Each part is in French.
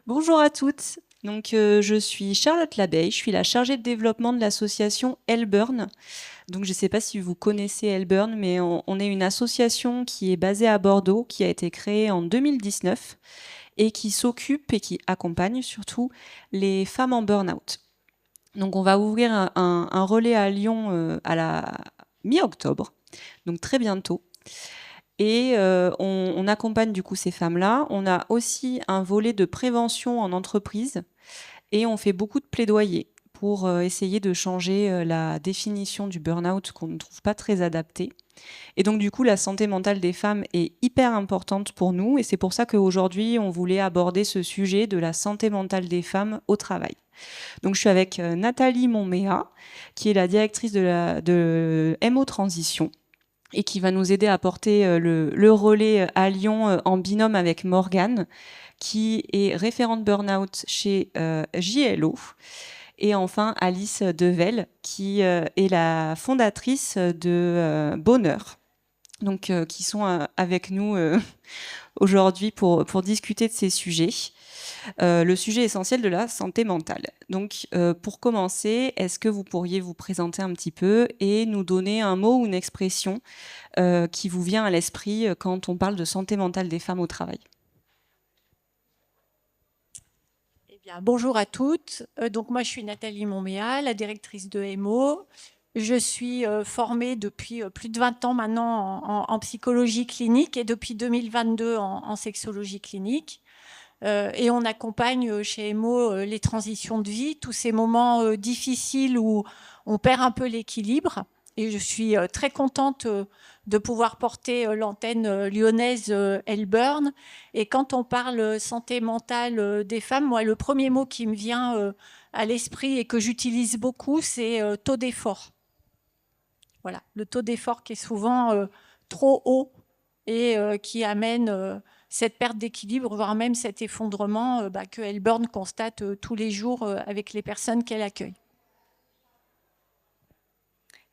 Bonjour à toutes. Je suis Charlotte Labeille, je suis la chargée de développement de l'association Helburn. Donc, je ne sais pas si vous connaissez Helburn, mais on est une association qui est basée à Bordeaux, qui a été créée en 2019 et qui s'occupe et qui accompagne surtout les femmes en burn-out. Donc, on va ouvrir un relais à Lyon à la mi-octobre, donc très bientôt. Et on accompagne du coup ces femmes-là. On a aussi un volet de prévention en entreprise et on fait beaucoup de plaidoyer pour essayer de changer la définition du burn-out qu'on ne trouve pas très adaptée. Et donc du coup, la santé mentale des femmes est hyper importante pour nous et c'est pour ça qu'aujourd'hui, on voulait aborder ce sujet de la santé mentale des femmes au travail. Donc je suis avec Nathalie Monméa, qui est la directrice de MO Transition et qui va nous aider à porter le relais à Lyon en binôme avec Morgane, qui est référente burn-out chez JLO. Et enfin, Alice Devel, qui est la fondatrice de Bonheur. Donc, qui sont avec nous aujourd'hui pour discuter de ces sujets. Le sujet essentiel de la santé mentale. Donc, pour commencer, est-ce que vous pourriez vous présenter un petit peu et nous donner un mot ou une expression qui vous vient à l'esprit quand on parle de santé mentale des femmes au travail? Eh bien, bonjour à toutes. Donc moi, je suis Nathalie Monméa, la directrice de MO. Je suis formée depuis plus de 20 ans maintenant en psychologie clinique et depuis 2022 en sexologie clinique. Et on accompagne chez MO les transitions de vie, tous ces moments difficiles où on perd un peu l'équilibre. Et je suis très contente de pouvoir porter l'antenne lyonnaise Helburn. Et quand on parle santé mentale des femmes, moi, le premier mot qui me vient à l'esprit et que j'utilise beaucoup, c'est taux d'effort. Voilà, le taux d'effort qui est souvent trop haut et qui amène cette perte d'équilibre, voire même cet effondrement que Helburn constate tous les jours avec les personnes qu'elle accueille.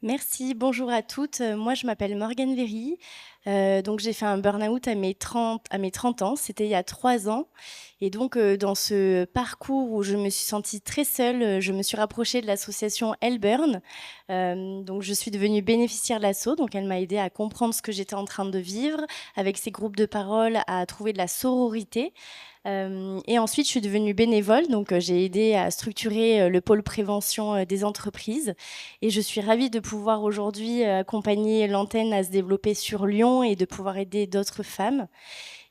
Merci, bonjour à toutes. Moi, je m'appelle Morgane Véry. Donc, j'ai fait un burn-out à mes 30 ans. C'était il y a 3 ans. Et donc, dans ce parcours où je me suis sentie très seule, je me suis rapprochée de l'association Helburn. Donc, je suis devenue bénéficiaire de l'asso. Donc, elle m'a aidée à comprendre ce que j'étais en train de vivre, avec ces groupes de parole, à trouver de la sororité. Et ensuite, je suis devenue bénévole, donc j'ai aidé à structurer le pôle prévention des entreprises. Et je suis ravie de pouvoir aujourd'hui accompagner l'antenne à se développer sur Lyon et de pouvoir aider d'autres femmes.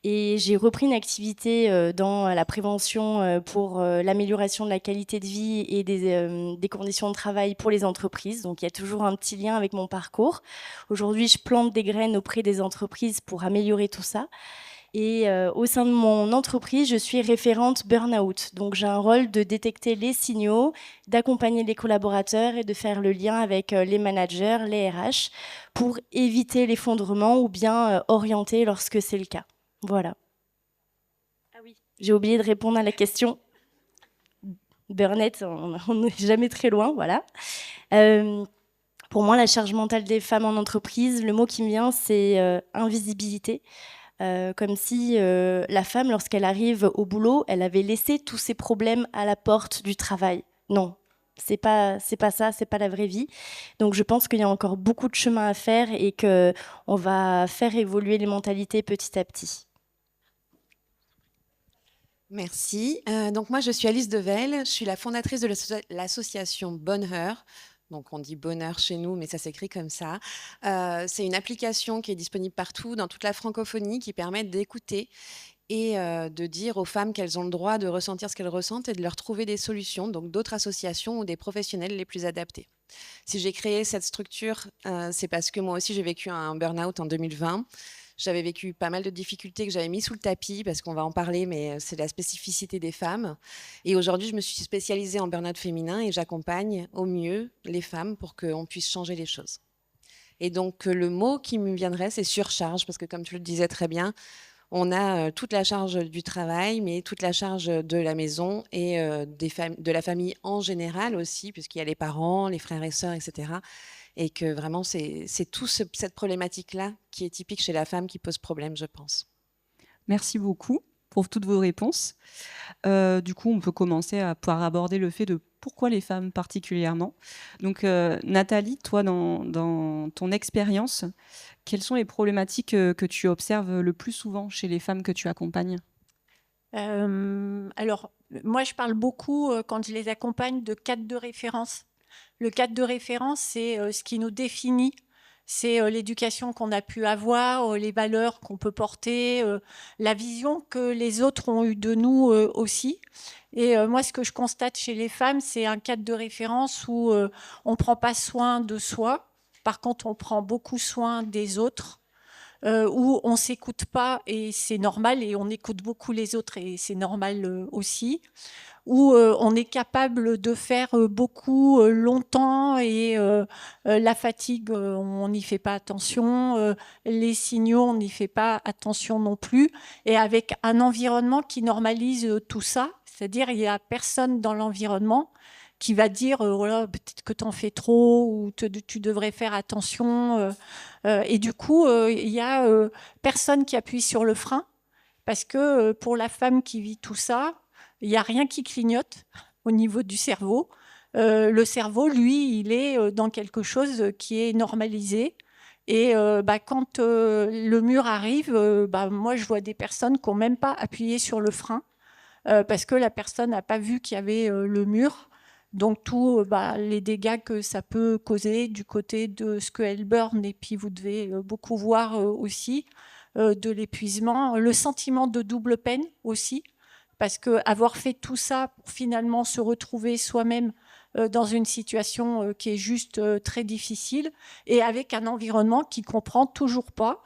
Et j'ai repris une activité dans la prévention pour l'amélioration de la qualité de vie et des conditions de travail pour les entreprises. Donc il y a toujours un petit lien avec mon parcours. Aujourd'hui, je plante des graines auprès des entreprises pour améliorer tout ça. Et au sein de mon entreprise, je suis référente burn-out. Donc j'ai un rôle de détecter les signaux, d'accompagner les collaborateurs et de faire le lien avec les managers, les RH, pour éviter l'effondrement ou bien orienter lorsque c'est le cas. Voilà. Ah oui, j'ai oublié de répondre à la question. Burn-out, on n'est jamais très loin, voilà. Pour moi, la charge mentale des femmes en entreprise, le mot qui me vient, c'est invisibilité. Comme si la femme, lorsqu'elle arrive au boulot, elle avait laissé tous ses problèmes à la porte du travail. Non, c'est pas ça, c'est pas la vraie vie. Donc je pense qu'il y a encore beaucoup de chemin à faire et que on va faire évoluer les mentalités petit à petit. Merci. Donc moi, je suis Alice Devel. Je suis la fondatrice de l'association Bonheur. Donc on dit bonheur chez nous, mais ça s'écrit comme ça. C'est une application qui est disponible partout, dans toute la francophonie, qui permet d'écouter et de dire aux femmes qu'elles ont le droit de ressentir ce qu'elles ressentent et de leur trouver des solutions, donc d'autres associations ou des professionnels les plus adaptés. Si j'ai créé cette structure, c'est parce que moi aussi j'ai vécu un burn-out en 2020. J'avais vécu pas mal de difficultés que j'avais mis sous le tapis parce qu'on va en parler, mais c'est la spécificité des femmes. Et aujourd'hui, je me suis spécialisée en burn-out féminin et j'accompagne au mieux les femmes pour qu'on puisse changer les choses. Et donc, le mot qui me viendrait, c'est surcharge, parce que comme tu le disais très bien, on a toute la charge du travail, mais toute la charge de la maison et de la famille en général aussi, puisqu'il y a les parents, les frères et sœurs, etc. Et que vraiment, c'est cette problématique-là qui est typique chez la femme qui pose problème, je pense. Merci beaucoup. pour toutes vos réponses. Du coup, on peut commencer à pouvoir aborder le fait de pourquoi les femmes particulièrement. Donc, Nathalie, toi, dans ton expérience, quelles sont les problématiques que tu observes le plus souvent chez les femmes que tu accompagnes? Alors, moi, je parle beaucoup, quand je les accompagne, de cadre de référence. Le cadre de référence, c'est ce qui nous définit. C'est l'éducation qu'on a pu avoir, les valeurs qu'on peut porter, la vision que les autres ont eue de nous aussi. Et moi, ce que je constate chez les femmes, c'est un cadre de référence où on ne prend pas soin de soi. Par contre, on prend beaucoup soin des autres. Où on ne s'écoute pas et c'est normal, et on écoute beaucoup les autres et c'est normal aussi, où on est capable de faire beaucoup longtemps et la fatigue, on n'y fait pas attention, les signaux, on n'y fait pas attention non plus, et avec un environnement qui normalise tout ça, c'est-à-dire il n'y a personne dans l'environnement qui va dire oh là, peut-être que tu en fais trop ou tu devrais faire attention. Et du coup, il y a personne qui appuie sur le frein parce que pour la femme qui vit tout ça, il n'y a rien qui clignote au niveau du cerveau. Le cerveau, lui, il est dans quelque chose qui est normalisé. Et quand le mur arrive, moi, je vois des personnes qui n'ont même pas appuyé sur le frein parce que la personne n'a pas vu qu'il y avait le mur. Donc, tous les dégâts que ça peut causer du côté de ce que Elburn, et puis vous devez beaucoup voir aussi, de l'épuisement, le sentiment de double peine aussi, parce qu'avoir fait tout ça pour finalement se retrouver soi-même dans une situation qui est juste très difficile, et avec un environnement qui ne comprend toujours pas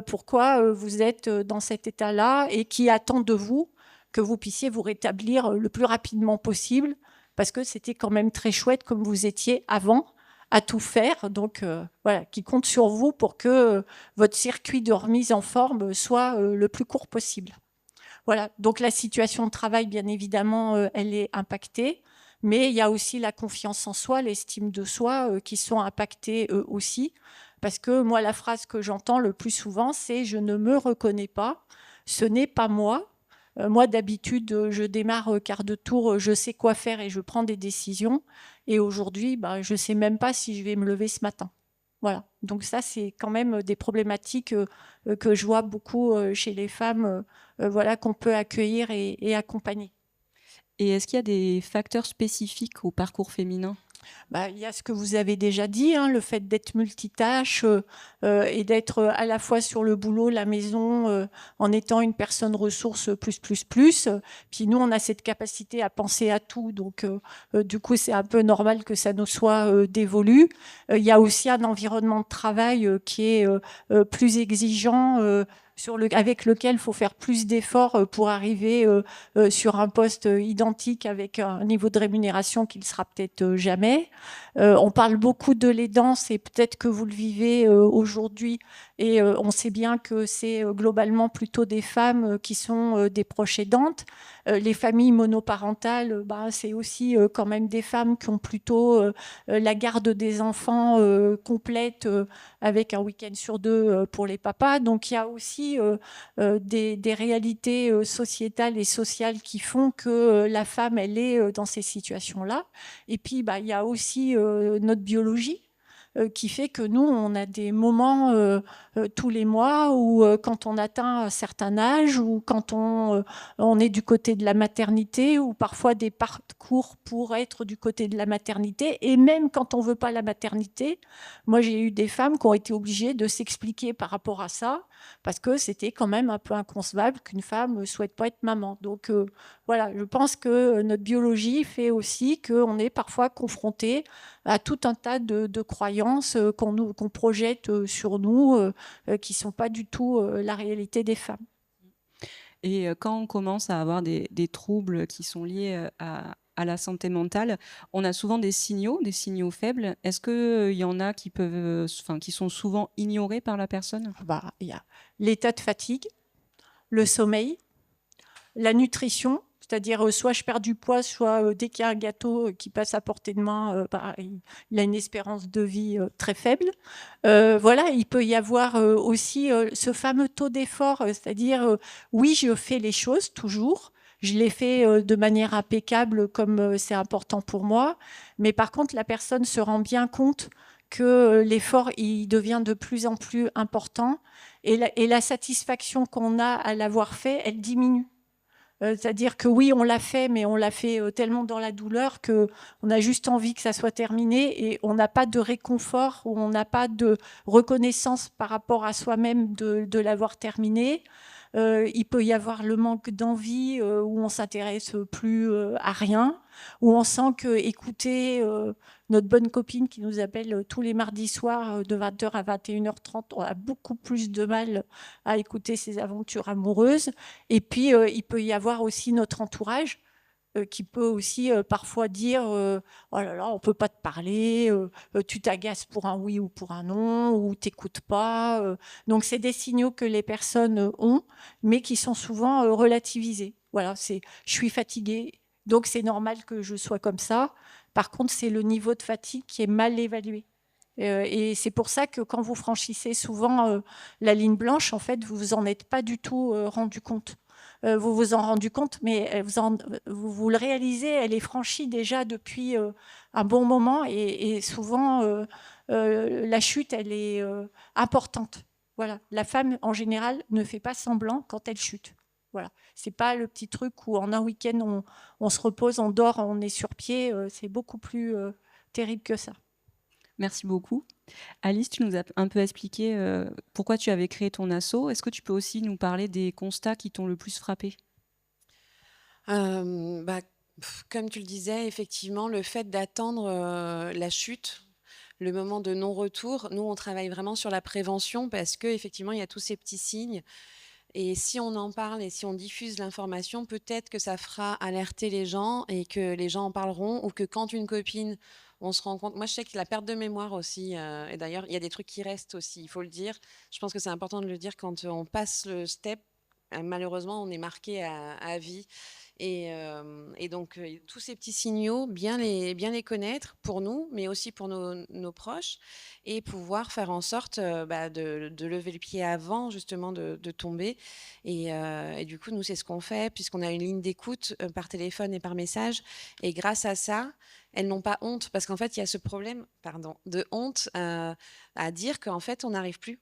pourquoi vous êtes dans cet état-là et qui attend de vous que vous puissiez vous rétablir le plus rapidement possible, parce que c'était quand même très chouette comme vous étiez avant, à tout faire, donc voilà, qui compte sur vous pour que votre circuit de remise en forme soit le plus court possible. Voilà, donc la situation de travail, bien évidemment, elle est impactée, mais il y a aussi la confiance en soi, l'estime de soi qui sont impactées aussi, parce que moi, la phrase que j'entends le plus souvent, c'est « je ne me reconnais pas, ce n'est pas moi ». Moi, d'habitude, je démarre quart de tour, je sais quoi faire et je prends des décisions. Et aujourd'hui, je ne sais même pas si je vais me lever ce matin. Voilà. Donc ça, c'est quand même des problématiques que je vois beaucoup chez les femmes, voilà, qu'on peut accueillir et accompagner. Et est-ce qu'il y a des facteurs spécifiques au parcours féminin? Il y a ce que vous avez déjà dit, hein, le fait d'être multitâche et d'être à la fois sur le boulot, la maison, en étant une personne ressource plus. Puis nous, on a cette capacité à penser à tout, donc du coup, c'est un peu normal que ça nous soit dévolu. Il y a aussi un environnement de travail qui est plus exigeant, avec lequel il faut faire plus d'efforts pour arriver sur un poste identique avec un niveau de rémunération qui ne sera peut-être jamais. On parle beaucoup de l'aidance et peut-être que vous le vivez aujourd'hui, et on sait bien que c'est globalement plutôt des femmes qui sont des proches aidantes. Les familles monoparentales, c'est aussi quand même des femmes qui ont plutôt la garde des enfants complète avec un week-end sur deux pour les papas. Donc il y a aussi des réalités sociétales et sociales qui font que la femme, elle est dans ces situations-là. Et puis, il y a aussi notre biologie qui fait que nous, on a des moments tous les mois où quand on atteint un certain âge ou quand on est du côté de la maternité, ou parfois des parcours pour être du côté de la maternité, et même quand on ne veut pas la maternité. Moi, j'ai eu des femmes qui ont été obligées de s'expliquer par rapport à ça, parce que c'était quand même un peu inconcevable qu'une femme ne souhaite pas être maman. Donc voilà, je pense que notre biologie fait aussi qu'on est parfois confronté à tout un tas de croyances qu'on projette sur nous, qui ne sont pas du tout la réalité des femmes. Et quand on commence à avoir des troubles qui sont liés à la santé mentale, on a souvent des signaux faibles. Est-ce qu'il y en a qui sont souvent ignorés par la personne? Il y a l'état de fatigue, le sommeil, la nutrition, C'est-à-dire, soit je perds du poids, soit dès qu'il y a un gâteau qui passe à portée de main, il a une espérance de vie très faible. Voilà, il peut y avoir aussi ce fameux taux d'effort, c'est-à-dire, oui, je fais les choses toujours, je les fais de manière impeccable comme c'est important pour moi, mais par contre, la personne se rend bien compte que l'effort, il devient de plus en plus important et la satisfaction qu'on a à l'avoir fait, elle diminue. C'est-à-dire que oui, on l'a fait, mais on l'a fait tellement dans la douleur qu'on a juste envie que ça soit terminé et on n'a pas de réconfort ou on n'a pas de reconnaissance par rapport à soi-même de l'avoir terminé. Il peut y avoir le manque d'envie où on s'intéresse plus à rien, où on sent que écouter notre bonne copine qui nous appelle tous les mardis soirs de 20h à 21h30, on a beaucoup plus de mal à écouter ses aventures amoureuses. Et puis, il peut y avoir aussi notre entourage qui peut aussi parfois dire oh là là, on ne peut pas te parler, tu t'agaces pour un oui ou pour un non, ou t'écoutes pas. Donc, c'est des signaux que les personnes ont, mais qui sont souvent relativisés. Voilà, c'est je suis fatiguée, donc c'est normal que je sois comme ça. Par contre, c'est le niveau de fatigue qui est mal évalué. Et c'est pour ça que quand vous franchissez souvent la ligne blanche, en fait, vous vous en êtes pas du tout rendu compte. Vous vous en rendez compte, mais vous le réalisez, elle est franchie déjà depuis un bon moment et souvent la chute, elle est importante. Voilà. La femme, en général, ne fait pas semblant quand elle chute. Voilà. C'est pas le petit truc où en un week-end, on se repose, on dort, on est sur pied. C'est beaucoup plus terrible que ça. Merci beaucoup. Alice, tu nous as un peu expliqué pourquoi tu avais créé ton asso. Est-ce que tu peux aussi nous parler des constats qui t'ont le plus frappé? Comme tu le disais, effectivement, le fait d'attendre la chute, le moment de non-retour, nous, on travaille vraiment sur la prévention parce qu'effectivement, il y a tous ces petits signes. Et si on en parle et si on diffuse l'information, peut-être que ça fera alerter les gens et que les gens en parleront ou que quand une copine, on se rend compte. Moi, je sais que la perte de mémoire aussi, et d'ailleurs, il y a des trucs qui restent aussi, il faut le dire. Je pense que c'est important de le dire quand on passe le step. Malheureusement, on est marqué à vie. Et donc, tous ces petits signaux, bien les connaître pour nous, mais aussi pour nos proches, et pouvoir faire en sorte de lever le pied avant justement de tomber. Et du coup, nous, c'est ce qu'on fait, puisqu'on a une ligne d'écoute par téléphone et par message. Et grâce à ça, elles n'ont pas honte, parce qu'en fait, il y a ce problème, de honte à dire qu'en fait, on n'arrive plus.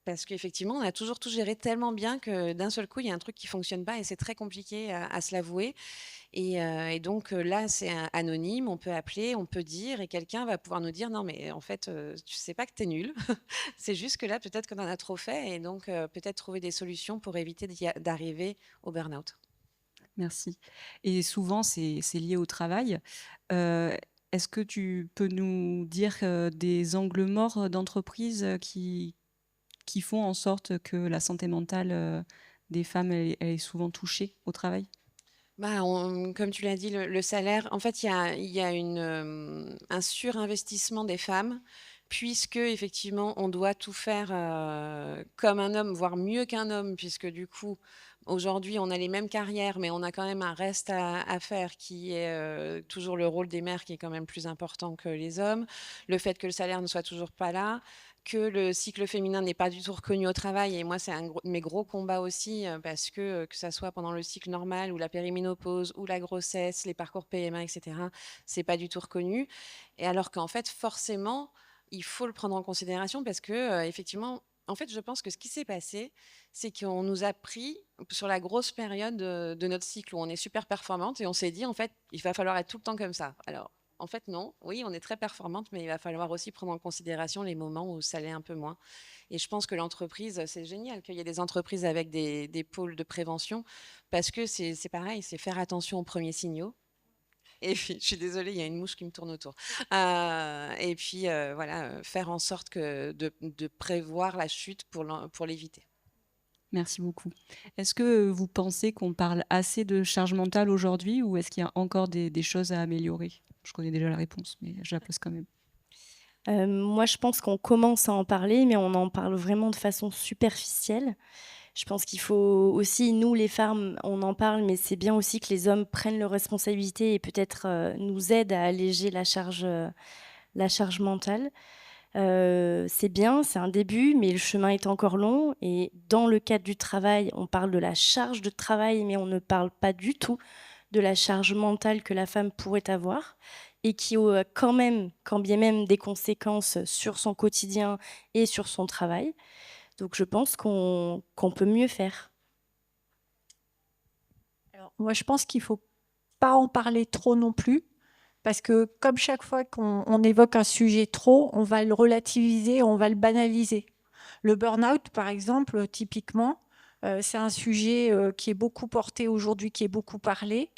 Parce qu'effectivement, on a toujours tout géré tellement bien que d'un seul coup, il y a un truc qui ne fonctionne pas et c'est très compliqué à se l'avouer. Et donc là, c'est anonyme, on peut appeler, on peut dire et quelqu'un va pouvoir nous dire non, mais en fait, tu sais pas que tu es nul. C'est juste que là, peut-être qu'on en a trop fait et donc peut-être trouver des solutions pour éviter d'arriver au burn-out. Merci. Et souvent, c'est lié au travail. Est-ce que tu peux nous dire des angles morts d'entreprise qui font en sorte que la santé mentale des femmes elle est souvent touchée au travail? Comme tu l'as dit, le salaire, en fait, il y a un surinvestissement des femmes, puisque effectivement, on doit tout faire comme un homme, voire mieux qu'un homme, puisque du coup, aujourd'hui, on a les mêmes carrières, mais on a quand même un reste à faire qui est toujours le rôle des mères qui est quand même plus important que les hommes. Le fait que le salaire ne soit toujours pas là, que le cycle féminin n'est pas du tout reconnu au travail. Et moi, c'est un de mes gros combats aussi, parce que ça soit pendant le cycle normal ou la périménopause ou la grossesse, les parcours PMA, etc., c'est pas du tout reconnu. Et alors qu'en fait, forcément, il faut le prendre en considération parce que, effectivement, en fait, je pense que ce qui s'est passé, c'est qu'on nous a pris sur la grosse période de notre cycle où on est super performante et on s'est dit, en fait, il va falloir être tout le temps comme ça. Alors, en fait, non. Oui, on est très performante, mais il va falloir aussi prendre en considération les moments où ça l'est un peu moins. Et je pense que l'entreprise, c'est génial qu'il y ait des entreprises avec des pôles de prévention, parce que c'est pareil, c'est faire attention aux premiers signaux. Et puis, je suis désolée, il y a une mouche qui me tourne autour. Et puis, voilà, faire en sorte de prévoir la chute pour l'éviter. Merci beaucoup. Est-ce que vous pensez qu'on parle assez de charge mentale aujourd'hui ou est-ce qu'il y a encore des choses à améliorer? Je connais déjà la réponse, mais je la pose quand même. Moi, je pense qu'on commence à en parler, mais on en parle vraiment de façon superficielle. Je pense qu'il faut aussi, nous les femmes, on en parle, mais c'est bien aussi que les hommes prennent leurs responsabilités et peut-être nous aident à alléger la charge mentale. C'est bien, c'est un début, mais le chemin est encore long. Et dans le cadre du travail, on parle de la charge de travail, mais on ne parle pas du tout de la charge mentale que la femme pourrait avoir et qui a quand même, quand bien même, des conséquences sur son quotidien et sur son travail. Donc je pense qu'on peut mieux faire. Alors, moi, je pense qu'il ne faut pas en parler trop non plus, parce que comme chaque fois qu'on évoque un sujet trop, on va le relativiser, on va le banaliser. Le burn-out, par exemple, typiquement, c'est un sujet qui est beaucoup porté aujourd'hui, qui est beaucoup parlé,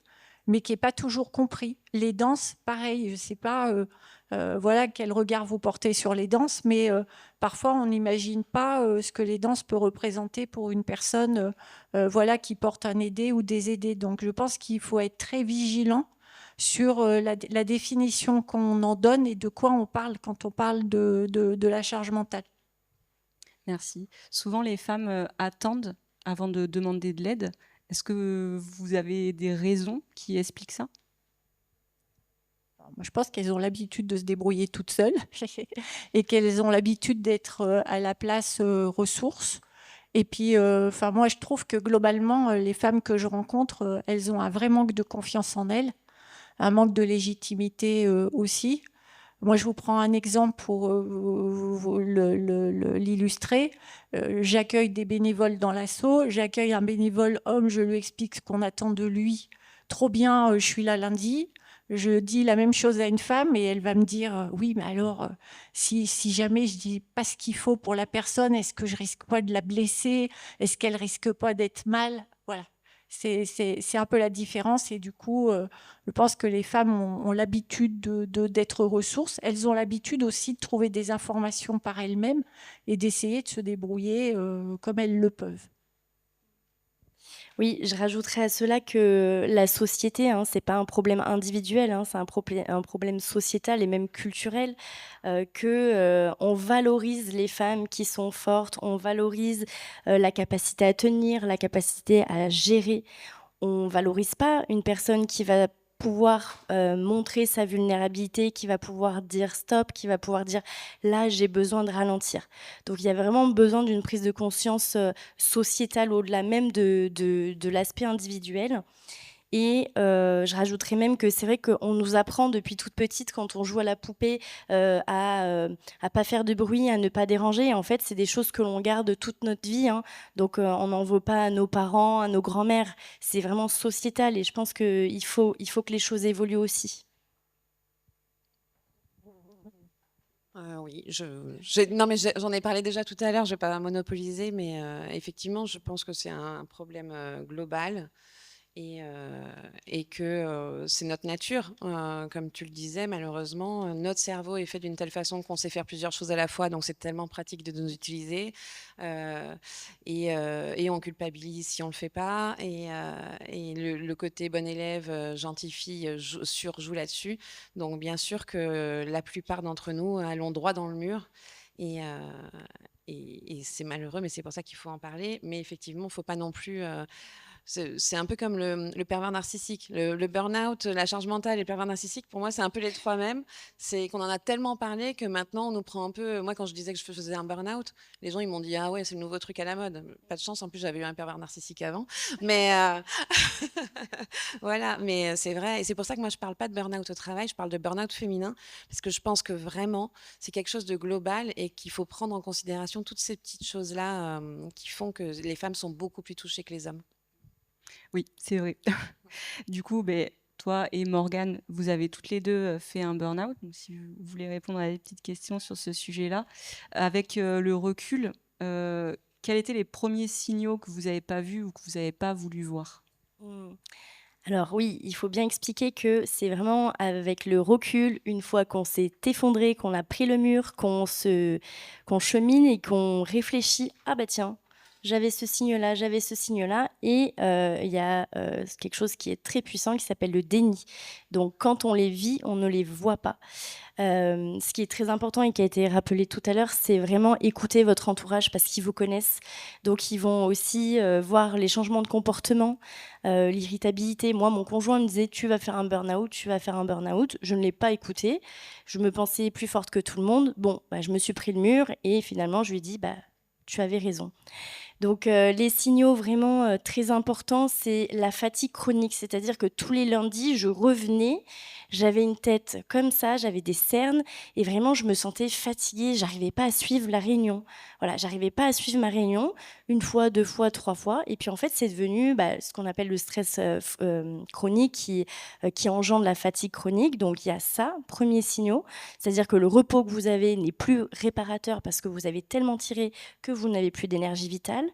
mais qui n'est pas toujours compris. Les danses, pareil, je ne sais pas voilà, quel regard vous portez sur les danses, mais parfois on n'imagine pas ce que les danses peuvent représenter pour une personne voilà, qui porte un aidé ou des aidés. Donc je pense qu'il faut être très vigilant sur la définition qu'on en donne et de quoi on parle quand on parle de la charge mentale. Merci. Souvent, les femmes attendent avant de demander de l'aide. Est-ce que vous avez des raisons qui expliquent ça? Moi, je pense qu'elles ont l'habitude de se débrouiller toutes seules et qu'elles ont l'habitude d'être à la place ressources. Et puis, moi, je trouve que globalement, les femmes que je rencontre, elles ont un vrai manque de confiance en elles, un manque de légitimité aussi. Moi, je vous prends un exemple pour l'illustrer. J'accueille des bénévoles dans l'asso. J'accueille un bénévole homme, je lui explique ce qu'on attend de lui. Trop bien, je suis là lundi. Je dis la même chose à une femme et elle va me dire oui, mais alors, si jamais je dis pas ce qu'il faut pour la personne, est-ce que je risque pas de la blesser? Est-ce qu'elle risque pas d'être mal? Voilà. C'est un peu la différence et du coup, je pense que les femmes ont l'habitude d'être ressources. Elles ont l'habitude aussi de trouver des informations par elles-mêmes et d'essayer de se débrouiller comme elles le peuvent. Oui, je rajouterais à cela que la société, hein, c'est pas un problème individuel, hein, c'est un problème sociétal et même culturel, on valorise les femmes qui sont fortes, on valorise la capacité à tenir, la capacité à gérer. On valorise pas une personne qui va pouvoir montrer sa vulnérabilité, qui va pouvoir dire stop, qui va pouvoir dire là j'ai besoin de ralentir. Donc il y a vraiment besoin d'une prise de conscience sociétale au-delà même de l'aspect individuel. Et je rajouterais même que c'est vrai qu'on nous apprend depuis toute petite, quand on joue à la poupée, à pas faire de bruit, à ne pas déranger. Et en fait, c'est des choses que l'on garde toute notre vie, hein. Donc on n'en veut pas à nos parents, à nos grands-mères. C'est vraiment sociétal et je pense qu'il faut que les choses évoluent aussi. Oui, non, mais j'en ai parlé déjà tout à l'heure, je ne vais pas monopoliser, mais effectivement, je pense que c'est un problème global et que c'est notre nature. Comme tu le disais, malheureusement, notre cerveau est fait d'une telle façon qu'on sait faire plusieurs choses à la fois, donc c'est tellement pratique de nous utiliser. Et on culpabilise si on ne le fait pas. Et le côté bon élève, gentille fille, surjoue là-dessus. Donc bien sûr que la plupart d'entre nous allons droit dans le mur. Et c'est malheureux, mais c'est pour ça qu'il faut en parler. Mais effectivement, il ne faut pas non plus... c'est un peu comme le pervers narcissique. Le burn-out, la charge mentale et le pervers narcissique, pour moi, c'est un peu les trois mêmes. C'est qu'on en a tellement parlé que maintenant, on nous prend un peu... Moi, quand je disais que je faisais un burn-out, les gens, ils m'ont dit « Ah ouais, c'est le nouveau truc à la mode ». Pas de chance, en plus, j'avais eu un pervers narcissique avant. Mais voilà, mais c'est vrai. Et c'est pour ça que moi, je ne parle pas de burn-out au travail, je parle de burn-out féminin, parce que je pense que vraiment, c'est quelque chose de global et qu'il faut prendre en considération toutes ces petites choses-là qui font que les femmes sont beaucoup plus touchées que les hommes. Oui, c'est vrai. Du coup, toi et Morgane, vous avez toutes les deux fait un burn-out. Donc, si vous voulez répondre à des petites questions sur ce sujet-là, avec le recul, quels étaient les premiers signaux que vous n'avez pas vus ou que vous n'avez pas voulu voir? Alors oui, il faut bien expliquer que c'est vraiment avec le recul, une fois qu'on s'est effondré, qu'on a pris le mur, qu'on chemine et qu'on réfléchit. Ah bah tiens, j'avais ce signe-là, j'avais ce signe-là. Et il y a quelque chose qui est très puissant qui s'appelle le déni. Donc, quand on les vit, on ne les voit pas. Ce qui est très important et qui a été rappelé tout à l'heure, c'est vraiment écouter votre entourage parce qu'ils vous connaissent. Donc, ils vont aussi voir les changements de comportement, l'irritabilité. Moi, mon conjoint me disait « tu vas faire un burn-out, tu vas faire un burn-out ». Je ne l'ai pas écouté. Je me pensais plus forte que tout le monde. Bon, bah, je me suis pris le mur et finalement, je lui ai dit bah, « tu avais raison ». Donc, les signaux vraiment très importants, c'est la fatigue chronique. C'est-à-dire que tous les lundis, je revenais, j'avais une tête comme ça, j'avais des cernes et vraiment, je me sentais fatiguée. J'arrivais pas à suivre la réunion. Voilà, j'arrivais pas à suivre ma réunion une fois, deux fois, trois fois. Et puis, en fait, c'est devenu ce qu'on appelle le stress chronique qui engendre la fatigue chronique. Donc, il y a ça, premier signal. C'est-à-dire que le repos que vous avez n'est plus réparateur parce que vous avez tellement tiré que vous n'avez plus d'énergie vitale.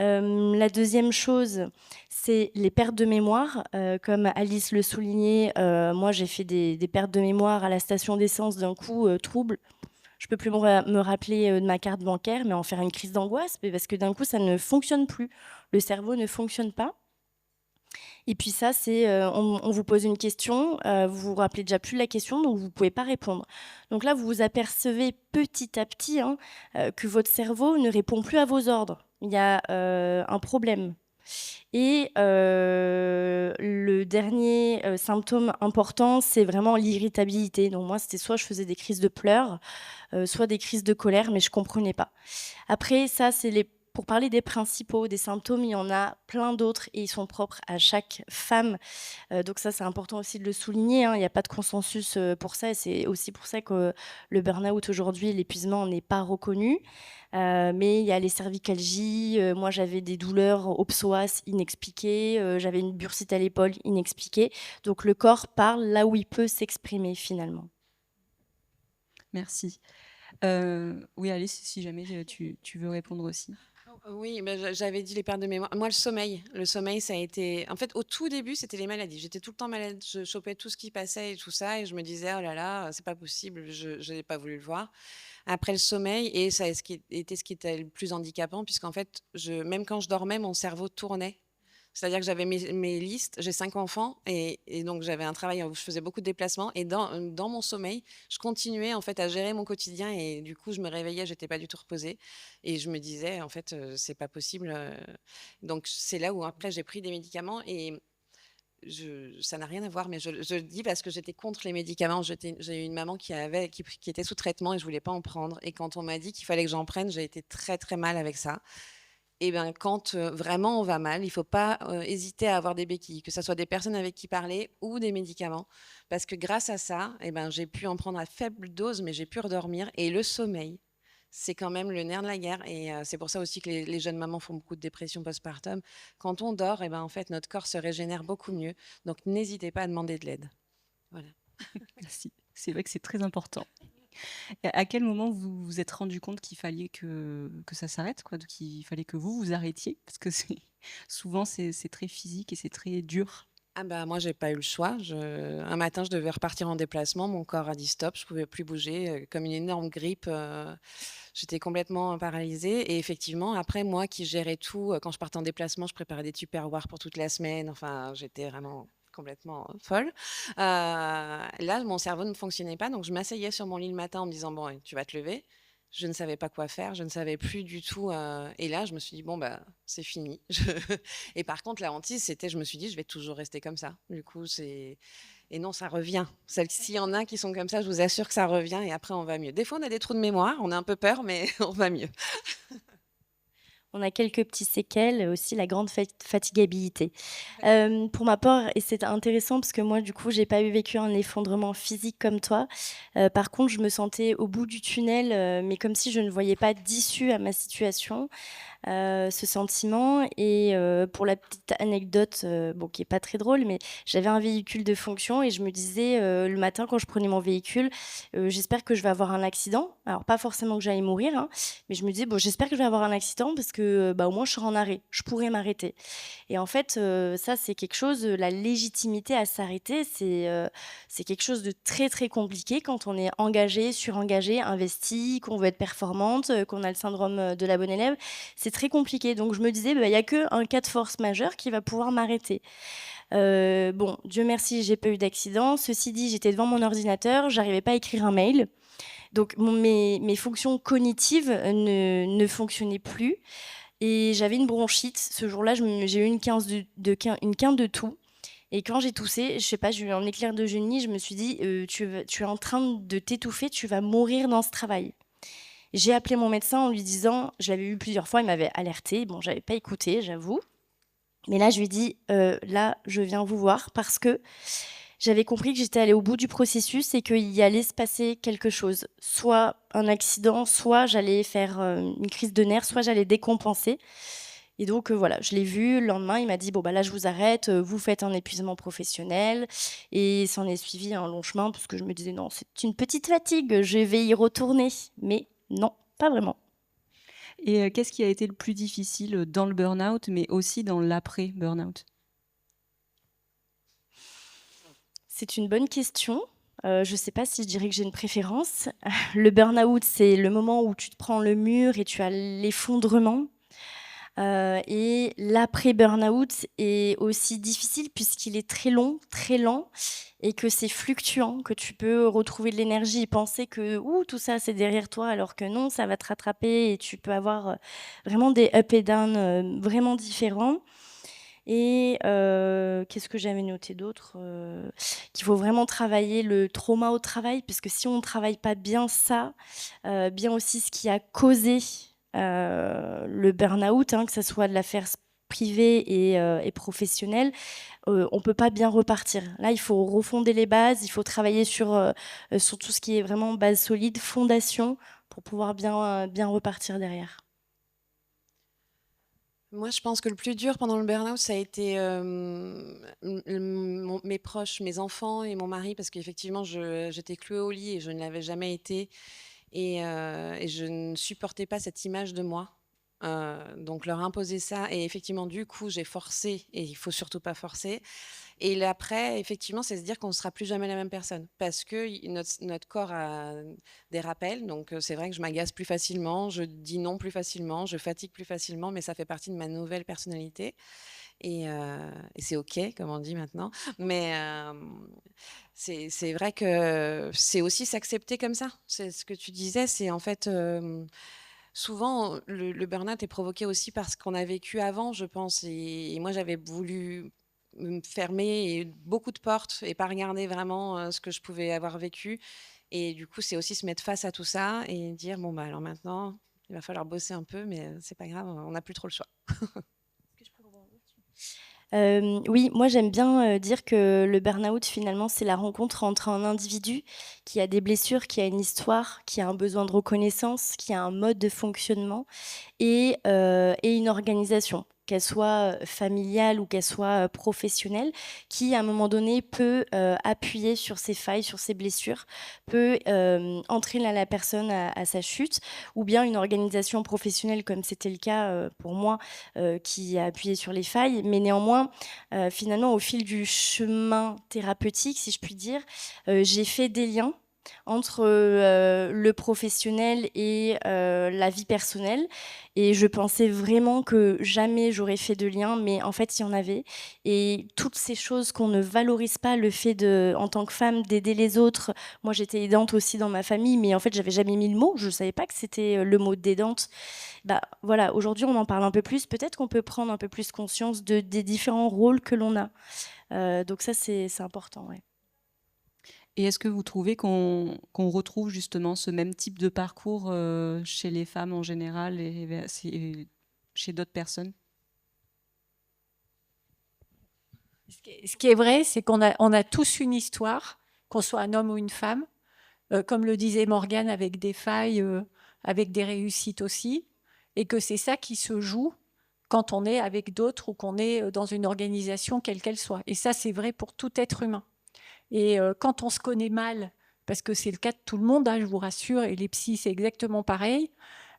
La deuxième chose, c'est les pertes de mémoire. Comme Alice le soulignait, moi j'ai fait des pertes de mémoire à la station d'essence d'un coup trouble. Je peux plus me rappeler de ma carte bancaire, mais en faire une crise d'angoisse, parce que d'un coup ça ne fonctionne plus. Le cerveau ne fonctionne pas. Et puis ça, c'est on vous pose une question, vous vous rappelez déjà plus la question, donc vous ne pouvez pas répondre. Donc là, vous vous apercevez petit à petit que votre cerveau ne répond plus à vos ordres. Il y a un problème. Et le dernier symptôme important, c'est vraiment l'irritabilité. Donc moi, c'était soit je faisais des crises de pleurs, soit des crises de colère, mais je ne comprenais pas. Après, ça, c'est pour parler des principaux, des symptômes, il y en a plein d'autres et ils sont propres à chaque femme. Donc ça, c'est important aussi de le souligner. Il n'y a pas de consensus pour ça et c'est aussi pour ça que le burn-out aujourd'hui, l'épuisement n'est pas reconnu. Mais il y a les cervicalgies. Moi, j'avais des douleurs au psoas inexpliquées. J'avais une bursite à l'épaule inexpliquée. Donc le corps parle là où il peut s'exprimer finalement. Merci. Oui, Alice, si jamais tu veux répondre aussi. Oui, j'avais dit les pertes de mémoire. Moi, le sommeil, ça a été. En fait, au tout début, c'était les maladies. J'étais tout le temps malade. Je chopais tout ce qui passait et tout ça, et je me disais, oh là là, c'est pas possible. Je n'ai pas voulu le voir. Après le sommeil, et ça ce qui était le plus handicapant, puisqu'en fait, même quand je dormais, mon cerveau tournait. C'est-à-dire que j'avais mes listes, j'ai 5 enfants et donc j'avais un travail où je faisais beaucoup de déplacements et dans mon sommeil, je continuais en fait à gérer mon quotidien et du coup je me réveillais, j'étais pas du tout reposée et je me disais en fait c'est pas possible. Donc c'est là où après j'ai pris des médicaments et ça n'a rien à voir, mais je le dis parce que j'étais contre les médicaments. J'ai eu une maman qui était sous traitement et je voulais pas en prendre. Et quand on m'a dit qu'il fallait que j'en prenne, j'ai été très très mal avec ça. Et ben, quand vraiment on va mal, il ne faut pas hésiter à avoir des béquilles, que ce soit des personnes avec qui parler ou des médicaments. Parce que grâce à ça, eh ben, j'ai pu en prendre à faible dose, mais j'ai pu redormir. Et le sommeil, c'est quand même le nerf de la guerre. Et c'est pour ça aussi que les jeunes mamans font beaucoup de dépression postpartum. Quand on dort, eh ben, en fait, notre corps se régénère beaucoup mieux. Donc n'hésitez pas à demander de l'aide. Voilà. Merci. C'est vrai que c'est très important. Et à quel moment vous vous êtes rendu compte qu'il fallait que ça s'arrête, quoi, qu'il fallait que vous arrêtiez? Parce que souvent, c'est très physique et c'est très dur. Ah bah, moi, j'ai pas eu le choix. Un matin, je devais repartir en déplacement. Mon corps a dit stop. Je pouvais plus bouger. Comme une énorme grippe, j'étais complètement paralysée. Et effectivement, après, moi qui gérais tout, quand je partais en déplacement, je préparais des tupperwares pour toute la semaine. Enfin, j'étais vraiment complètement folle. Là, mon cerveau ne fonctionnait pas. Donc, je m'asseyais sur mon lit le matin en me disant, bon, tu vas te lever. Je ne savais pas quoi faire, je ne savais plus du tout. Et là, je me suis dit, bon, bah, c'est fini. Et par contre, la hantise, c'était, je me suis dit, je vais toujours rester comme ça. Du coup, c'est. Et non, ça revient. S'il y en a qui sont comme ça, je vous assure que ça revient et après, on va mieux. Des fois, on a des trous de mémoire, on a un peu peur, mais on va mieux. On a quelques petits séquelles, aussi la grande fatigabilité. Pour ma part, et c'est intéressant parce que moi, du coup, j'ai pas vécu un effondrement physique comme toi. Par contre, je me sentais au bout du tunnel, mais comme si je ne voyais pas d'issue à ma situation. Ce sentiment. Et pour la petite anecdote, bon, qui est pas très drôle, mais j'avais un véhicule de fonction et je me disais le matin quand je prenais mon véhicule, j'espère que je vais avoir un accident. Alors pas forcément que j'allais mourir, hein, mais je me disais bon, j'espère que je vais avoir un accident parce que au moins je serai en arrêt, je pourrais m'arrêter. Et en fait, ça c'est quelque chose, la légitimité à s'arrêter, c'est quelque chose de très très compliqué quand on est engagé, surengagé, investi, qu'on veut être performante, qu'on a le syndrome de la bonne élève. C'est c'est très compliqué. Donc je me disais, il n'y a qu'un cas de force majeure qui va pouvoir m'arrêter. Bon, Dieu merci, j'ai pas eu d'accident. Ceci dit, j'étais devant mon ordinateur, j'arrivais pas à écrire un mail. Donc mes fonctions cognitives ne fonctionnaient plus. Et j'avais une bronchite. Ce jour-là, j'ai eu une quinte de toux. Et quand j'ai toussé, je sais pas, j'ai eu un éclair de génie. Je me suis dit, tu es en train de t'étouffer, tu vas mourir dans ce travail. J'ai appelé mon médecin en lui disant, je l'avais vu plusieurs fois, il m'avait alerté. Bon, j'avais pas écouté, j'avoue. Mais là, je lui ai dit, là, je viens vous voir parce que j'avais compris que j'étais allée au bout du processus et qu'il y allait se passer quelque chose. Soit un accident, soit j'allais faire une crise de nerfs, soit j'allais décompenser. Et donc, voilà, je l'ai vu. Le lendemain, il m'a dit, bon, bah là, je vous arrête, vous faites un épuisement professionnel. Et s'en est suivi un long chemin parce que je me disais, non, c'est une petite fatigue, je vais y retourner. Mais non, pas vraiment. Et qu'est-ce qui a été le plus difficile dans le burn-out, mais aussi dans l'après-burn-out? C'est une bonne question. Je ne sais pas si je dirais que j'ai une préférence. Le burn-out, c'est le moment où tu te prends le mur et tu as l'effondrement. Et l'après-burn-out est aussi difficile puisqu'il est très long, très lent, et que c'est fluctuant, que tu peux retrouver de l'énergie et penser que tout ça c'est derrière toi, alors que non, ça va te rattraper et tu peux avoir vraiment des up et down vraiment différents. Et qu'est-ce que j'avais noté d'autre qu'il faut vraiment travailler le trauma au travail, parce que si on ne travaille pas bien ça, bien aussi ce qui a causé le burn-out, que ce soit de l'affaire privée et professionnelle, on ne peut pas bien repartir. Là, il faut refonder les bases, il faut travailler sur tout ce qui est vraiment base solide, fondation, pour pouvoir bien repartir derrière. Moi, je pense que le plus dur pendant le burn-out, ça a été mes proches, mes enfants et mon mari, parce qu'effectivement, j'étais clouée au lit et je ne l'avais jamais été. Et je ne supportais pas cette image de moi. Donc, leur imposer ça. Et effectivement, du coup, j'ai forcé, et il ne faut surtout pas forcer. Et l'après, effectivement, c'est se dire qu'on ne sera plus jamais la même personne parce que notre corps a des rappels. Donc, c'est vrai que je m'agace plus facilement, je dis non plus facilement, je fatigue plus facilement, mais ça fait partie de ma nouvelle personnalité. Et c'est OK, comme on dit maintenant. Mais c'est vrai que c'est aussi s'accepter comme ça. C'est ce que tu disais, c'est en fait... souvent, le burn-out est provoqué aussi par ce qu'on a vécu avant, je pense. Et moi, j'avais voulu me fermer beaucoup de portes et pas regarder vraiment ce que je pouvais avoir vécu. Et du coup, c'est aussi se mettre face à tout ça et dire, bon, bah alors maintenant, il va falloir bosser un peu, mais c'est pas grave, on n'a plus trop le choix. Oui, moi j'aime bien dire que le burn-out, finalement, c'est la rencontre entre un individu qui a des blessures, qui a une histoire, qui a un besoin de reconnaissance, qui a un mode de fonctionnement et une organisation, qu'elle soit familiale ou qu'elle soit professionnelle, qui à un moment donné peut appuyer sur ses failles, sur ses blessures, peut entraîner la personne à sa chute, ou bien une organisation professionnelle comme c'était le cas pour moi, qui a appuyé sur les failles. Mais néanmoins, finalement, au fil du chemin thérapeutique, si je puis dire, j'ai fait des liens entre le professionnel et la vie personnelle, et je pensais vraiment que jamais j'aurais fait de lien, mais en fait il y en avait. Et toutes ces choses qu'on ne valorise pas, le fait de, en tant que femme, d'aider les autres. Moi j'étais aidante aussi dans ma famille, mais en fait j'avais jamais mis le mot, je savais pas que c'était le mot d'aidante. Bah voilà, aujourd'hui on en parle un peu plus, peut-être qu'on peut prendre un peu plus conscience des différents rôles que l'on a. Donc ça c'est important, ouais. Et est-ce que vous trouvez qu'on retrouve justement ce même type de parcours chez les femmes en général et chez d'autres personnes? Ce qui est vrai, c'est qu'on a tous une histoire, qu'on soit un homme ou une femme, comme le disait Morgane, avec des failles, avec des réussites aussi, et que c'est ça qui se joue quand on est avec d'autres ou qu'on est dans une organisation quelle qu'elle soit. Et ça, c'est vrai pour tout être humain. Et quand on se connaît mal, parce que c'est le cas de tout le monde, je vous rassure, et les psys, c'est exactement pareil,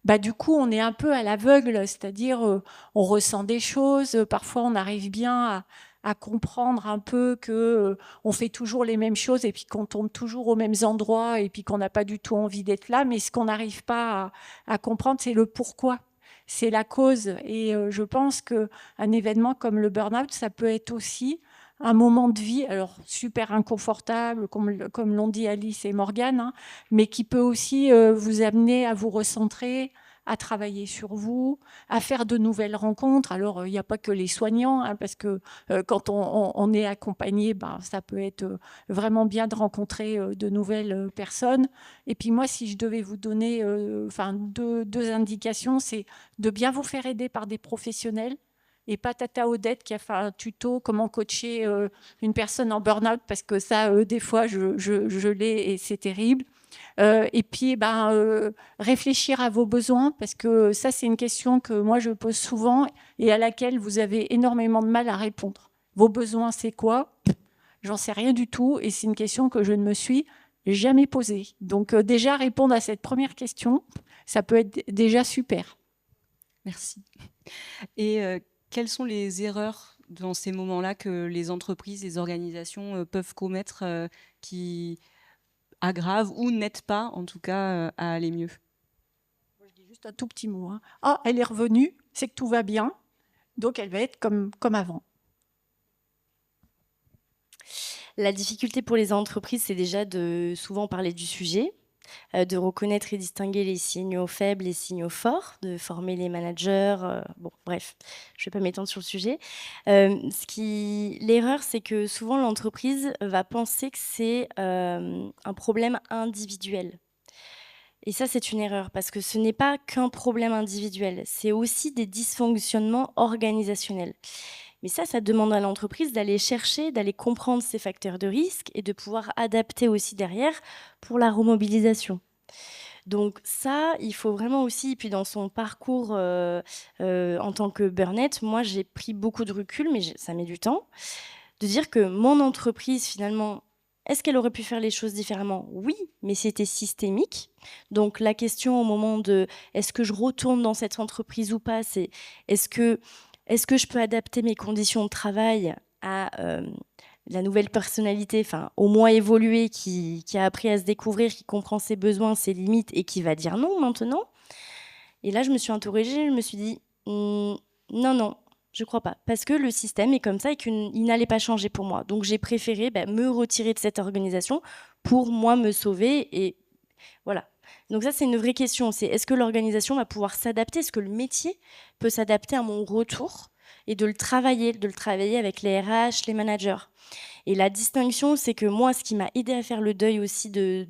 bah, du coup, on est un peu à l'aveugle, c'est-à-dire on ressent des choses, parfois on arrive bien à comprendre un peu qu'on fait toujours les mêmes choses et puis qu'on tombe toujours aux mêmes endroits et puis qu'on n'a pas du tout envie d'être là, mais ce qu'on n'arrive pas à comprendre, c'est le pourquoi. c'est la cause. Et je pense qu'un événement comme le burn-out, ça peut être aussi un moment de vie, alors super inconfortable, comme l'ont dit Alice et Morgane, hein, mais qui peut aussi vous amener à vous recentrer, à travailler sur vous, à faire de nouvelles rencontres. Alors, il n'y a pas que les soignants, hein, parce que quand on est accompagné, ben, ça peut être vraiment bien de rencontrer de nouvelles personnes. Et puis moi, si je devais vous donner deux indications, c'est de bien vous faire aider par des professionnels et pas Tata Odette qui a fait un tuto comment coacher une personne en burn-out, parce que ça, des fois, je l'ai et c'est terrible. Et puis, réfléchir à vos besoins, parce que ça, c'est une question que moi, je pose souvent et à laquelle vous avez énormément de mal à répondre. Vos besoins, c'est quoi? J'en sais rien du tout et c'est une question que je ne me suis jamais posée. Donc, déjà, répondre à cette première question, ça peut être déjà super. Merci. Et quelles sont les erreurs dans ces moments-là que les entreprises, les organisations peuvent commettre qui aggravent ou n'aident pas, en tout cas, à aller mieux? Je dis juste un tout petit mot. Hein. Ah, elle est revenue, c'est que tout va bien, donc elle va être comme avant. La difficulté pour les entreprises, c'est déjà de souvent parler du sujet, de reconnaître et distinguer les signaux faibles, les signaux forts, de former les managers. Bon, bref, je ne vais pas m'étendre sur le sujet. L'erreur, c'est que souvent l'entreprise va penser que c'est un problème individuel. Et ça, c'est une erreur, parce que ce n'est pas qu'un problème individuel, c'est aussi des dysfonctionnements organisationnels. Mais ça demande à l'entreprise d'aller chercher, d'aller comprendre ces facteurs de risque et de pouvoir adapter aussi derrière pour la remobilisation. Donc ça, il faut vraiment aussi, puis dans son parcours en tant que burn-out, moi j'ai pris beaucoup de recul, mais ça met du temps, de dire que mon entreprise finalement, est-ce qu'elle aurait pu faire les choses différemment? Oui, mais c'était systémique. Donc la question au moment de est-ce que je retourne dans cette entreprise ou pas, c'est est-ce que je peux adapter mes conditions de travail à la nouvelle personnalité, enfin au moins évoluée, qui a appris à se découvrir, qui comprend ses besoins, ses limites et qui va dire non maintenant. Et là, je me suis interrogée, je me suis dit non, je crois pas, parce que le système est comme ça et qu'il n'allait pas changer pour moi. Donc j'ai préféré me retirer de cette organisation pour moi me sauver et voilà. Donc ça, c'est une vraie question. C'est est-ce que l'organisation va pouvoir s'adapter? Est-ce que le métier peut s'adapter à mon retour et de le travailler avec les RH, les managers? Et la distinction, c'est que moi, ce qui m'a aidé à faire le deuil aussi de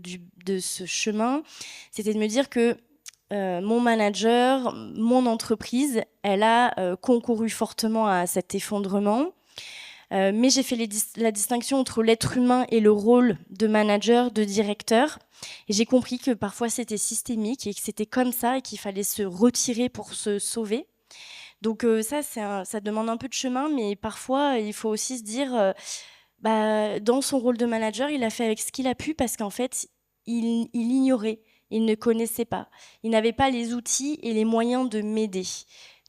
ce chemin, c'était de me dire que mon manager, mon entreprise, elle a concouru fortement à cet effondrement. Mais j'ai fait la distinction entre l'être humain et le rôle de manager, de directeur. Et j'ai compris que parfois c'était systémique et que c'était comme ça et qu'il fallait se retirer pour se sauver. Donc ça demande un peu de chemin, mais parfois il faut aussi se dire, dans son rôle de manager, il a fait avec ce qu'il a pu parce qu'en fait, il ignorait, il ne connaissait pas. Il n'avait pas les outils et les moyens de m'aider.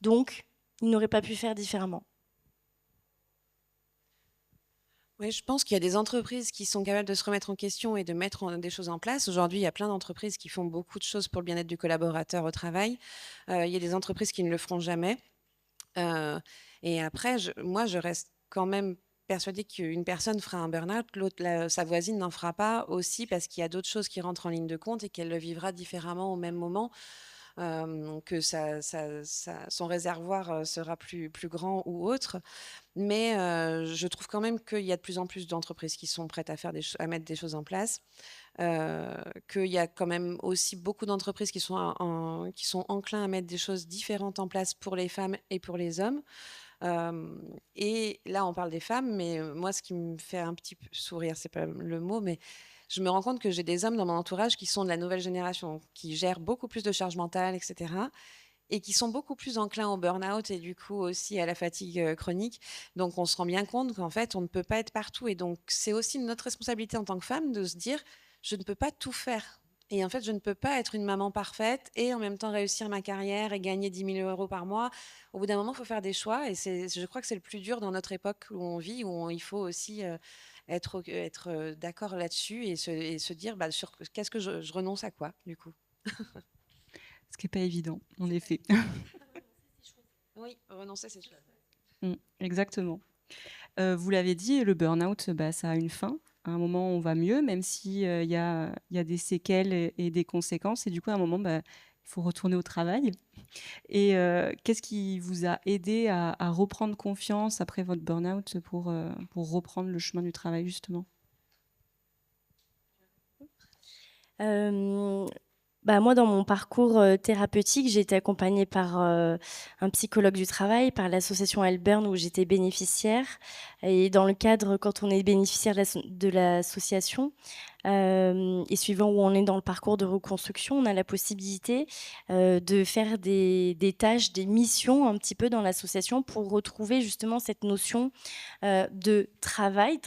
Donc, il n'aurait pas pu faire différemment. Oui, je pense qu'il y a des entreprises qui sont capables de se remettre en question et de mettre des choses en place. Aujourd'hui, il y a plein d'entreprises qui font beaucoup de choses pour le bien-être du collaborateur au travail. Il y a des entreprises qui ne le feront jamais. Et après, moi, je reste quand même persuadée qu'une personne fera un burn-out, sa voisine n'en fera pas aussi parce qu'il y a d'autres choses qui rentrent en ligne de compte et qu'elle le vivra différemment au même moment. Que son réservoir sera plus grand ou autre. Mais je trouve quand même qu'il y a de plus en plus d'entreprises qui sont prêtes à mettre des choses en place. Qu'il y a quand même aussi beaucoup d'entreprises qui sont enclins à mettre des choses différentes en place pour les femmes et pour les hommes. Et là, on parle des femmes, mais moi, ce qui me fait un petit peu sourire, c'est pas le mot, mais je me rends compte que j'ai des hommes dans mon entourage qui sont de la nouvelle génération, qui gèrent beaucoup plus de charge mentale, etc., et qui sont beaucoup plus enclins au burn-out et du coup aussi à la fatigue chronique. Donc, on se rend bien compte qu'en fait, on ne peut pas être partout. Et donc, c'est aussi notre responsabilité en tant que femme de se dire, je ne peux pas tout faire. Et en fait, je ne peux pas être une maman parfaite et en même temps réussir ma carrière et gagner 10 000 euros par mois. Au bout d'un moment, il faut faire des choix. Et je crois que c'est le plus dur dans notre époque où on vit, où il faut aussi être d'accord là-dessus et se dire, qu'est-ce que je renonce à quoi, du coup. Ce qui n'est pas évident, en effet. Oui, renoncer, c'est sûr. Exactement. Vous l'avez dit, le burn-out, ça a une fin. À un moment, on va mieux, même si, il y a des séquelles et des conséquences et du coup, à un moment, il faut retourner au travail et qu'est-ce qui vous a aidé à reprendre confiance après votre burn-out pour reprendre le chemin du travail, justement? Euh, Moi, dans mon parcours thérapeutique, j'ai été accompagnée par un psychologue du travail, par l'association Elburn où j'étais bénéficiaire. Et dans le cadre, quand on est bénéficiaire de l'association, et suivant où on est dans le parcours de reconstruction, on a la possibilité de faire des tâches, des missions un petit peu dans l'association pour retrouver justement cette notion de travail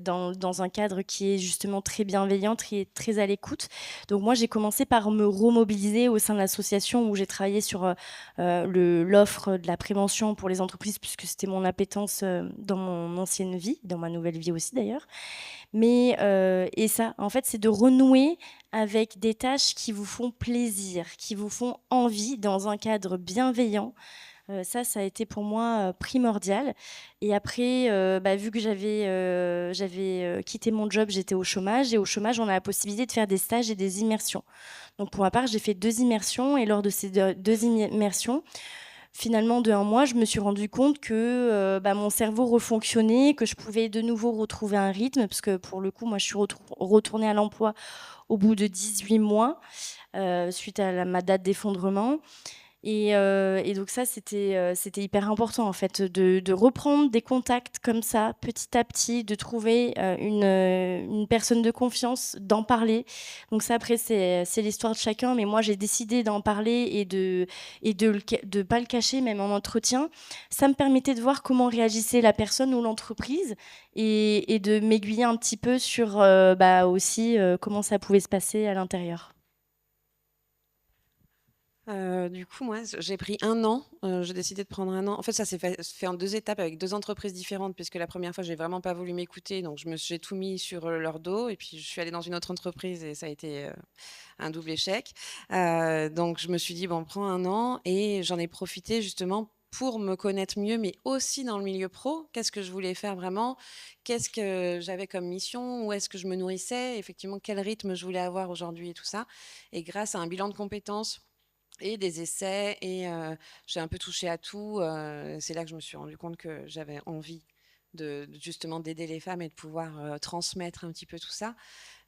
dans un cadre qui est justement très bienveillant, très, très à l'écoute. Donc moi, j'ai commencé par me remobiliser au sein de l'association où j'ai travaillé sur l'offre de la prévention pour les entreprises, puisque c'était mon appétence dans mon ancienne vie, dans ma nouvelle vie aussi d'ailleurs. Mais et ça, en fait, c'est de renouer avec des tâches qui vous font plaisir, qui vous font envie dans un cadre bienveillant. Ça a été pour moi primordial. Et après, vu que j'avais quitté mon job, j'étais au chômage. Et au chômage, on a la possibilité de faire des stages et des immersions. Donc pour ma part, j'ai fait 2 immersions. Et lors de ces deux immersions, finalement, de un mois, je me suis rendu compte que mon cerveau refonctionnait, que je pouvais de nouveau retrouver un rythme. Parce que pour le coup, moi, je suis retournée à l'emploi au bout de 18 mois, suite à ma date d'effondrement. Et donc ça, c'était hyper important en fait de reprendre des contacts comme ça, petit à petit, de trouver une personne de confiance, d'en parler. Donc ça, après, c'est l'histoire de chacun, mais moi, j'ai décidé d'en parler et de pas le cacher, même en entretien. Ça me permettait de voir comment réagissait la personne ou l'entreprise et de m'aiguiller un petit peu sur aussi comment ça pouvait se passer à l'intérieur. Du coup, moi, j'ai pris 1 an. J'ai décidé de prendre 1 an. En fait, ça s'est fait en 2 étapes avec 2 entreprises différentes, puisque la première fois, j'ai vraiment pas voulu m'écouter, donc j'ai tout mis sur leur dos. Et puis, je suis allée dans une autre entreprise et ça a été un double échec. Donc, je me suis dit, bon, prends 1 an et j'en ai profité justement pour me connaître mieux, mais aussi dans le milieu pro. Qu'est-ce que je voulais faire vraiment? Qu'est-ce que j'avais comme mission? Où est-ce que je me nourrissais? Effectivement, quel rythme je voulais avoir aujourd'hui et tout ça. Et grâce à un bilan de compétences et des essais et j'ai un peu touché à tout. C'est là que je me suis rendu compte que j'avais envie justement d'aider les femmes et de pouvoir transmettre un petit peu tout ça.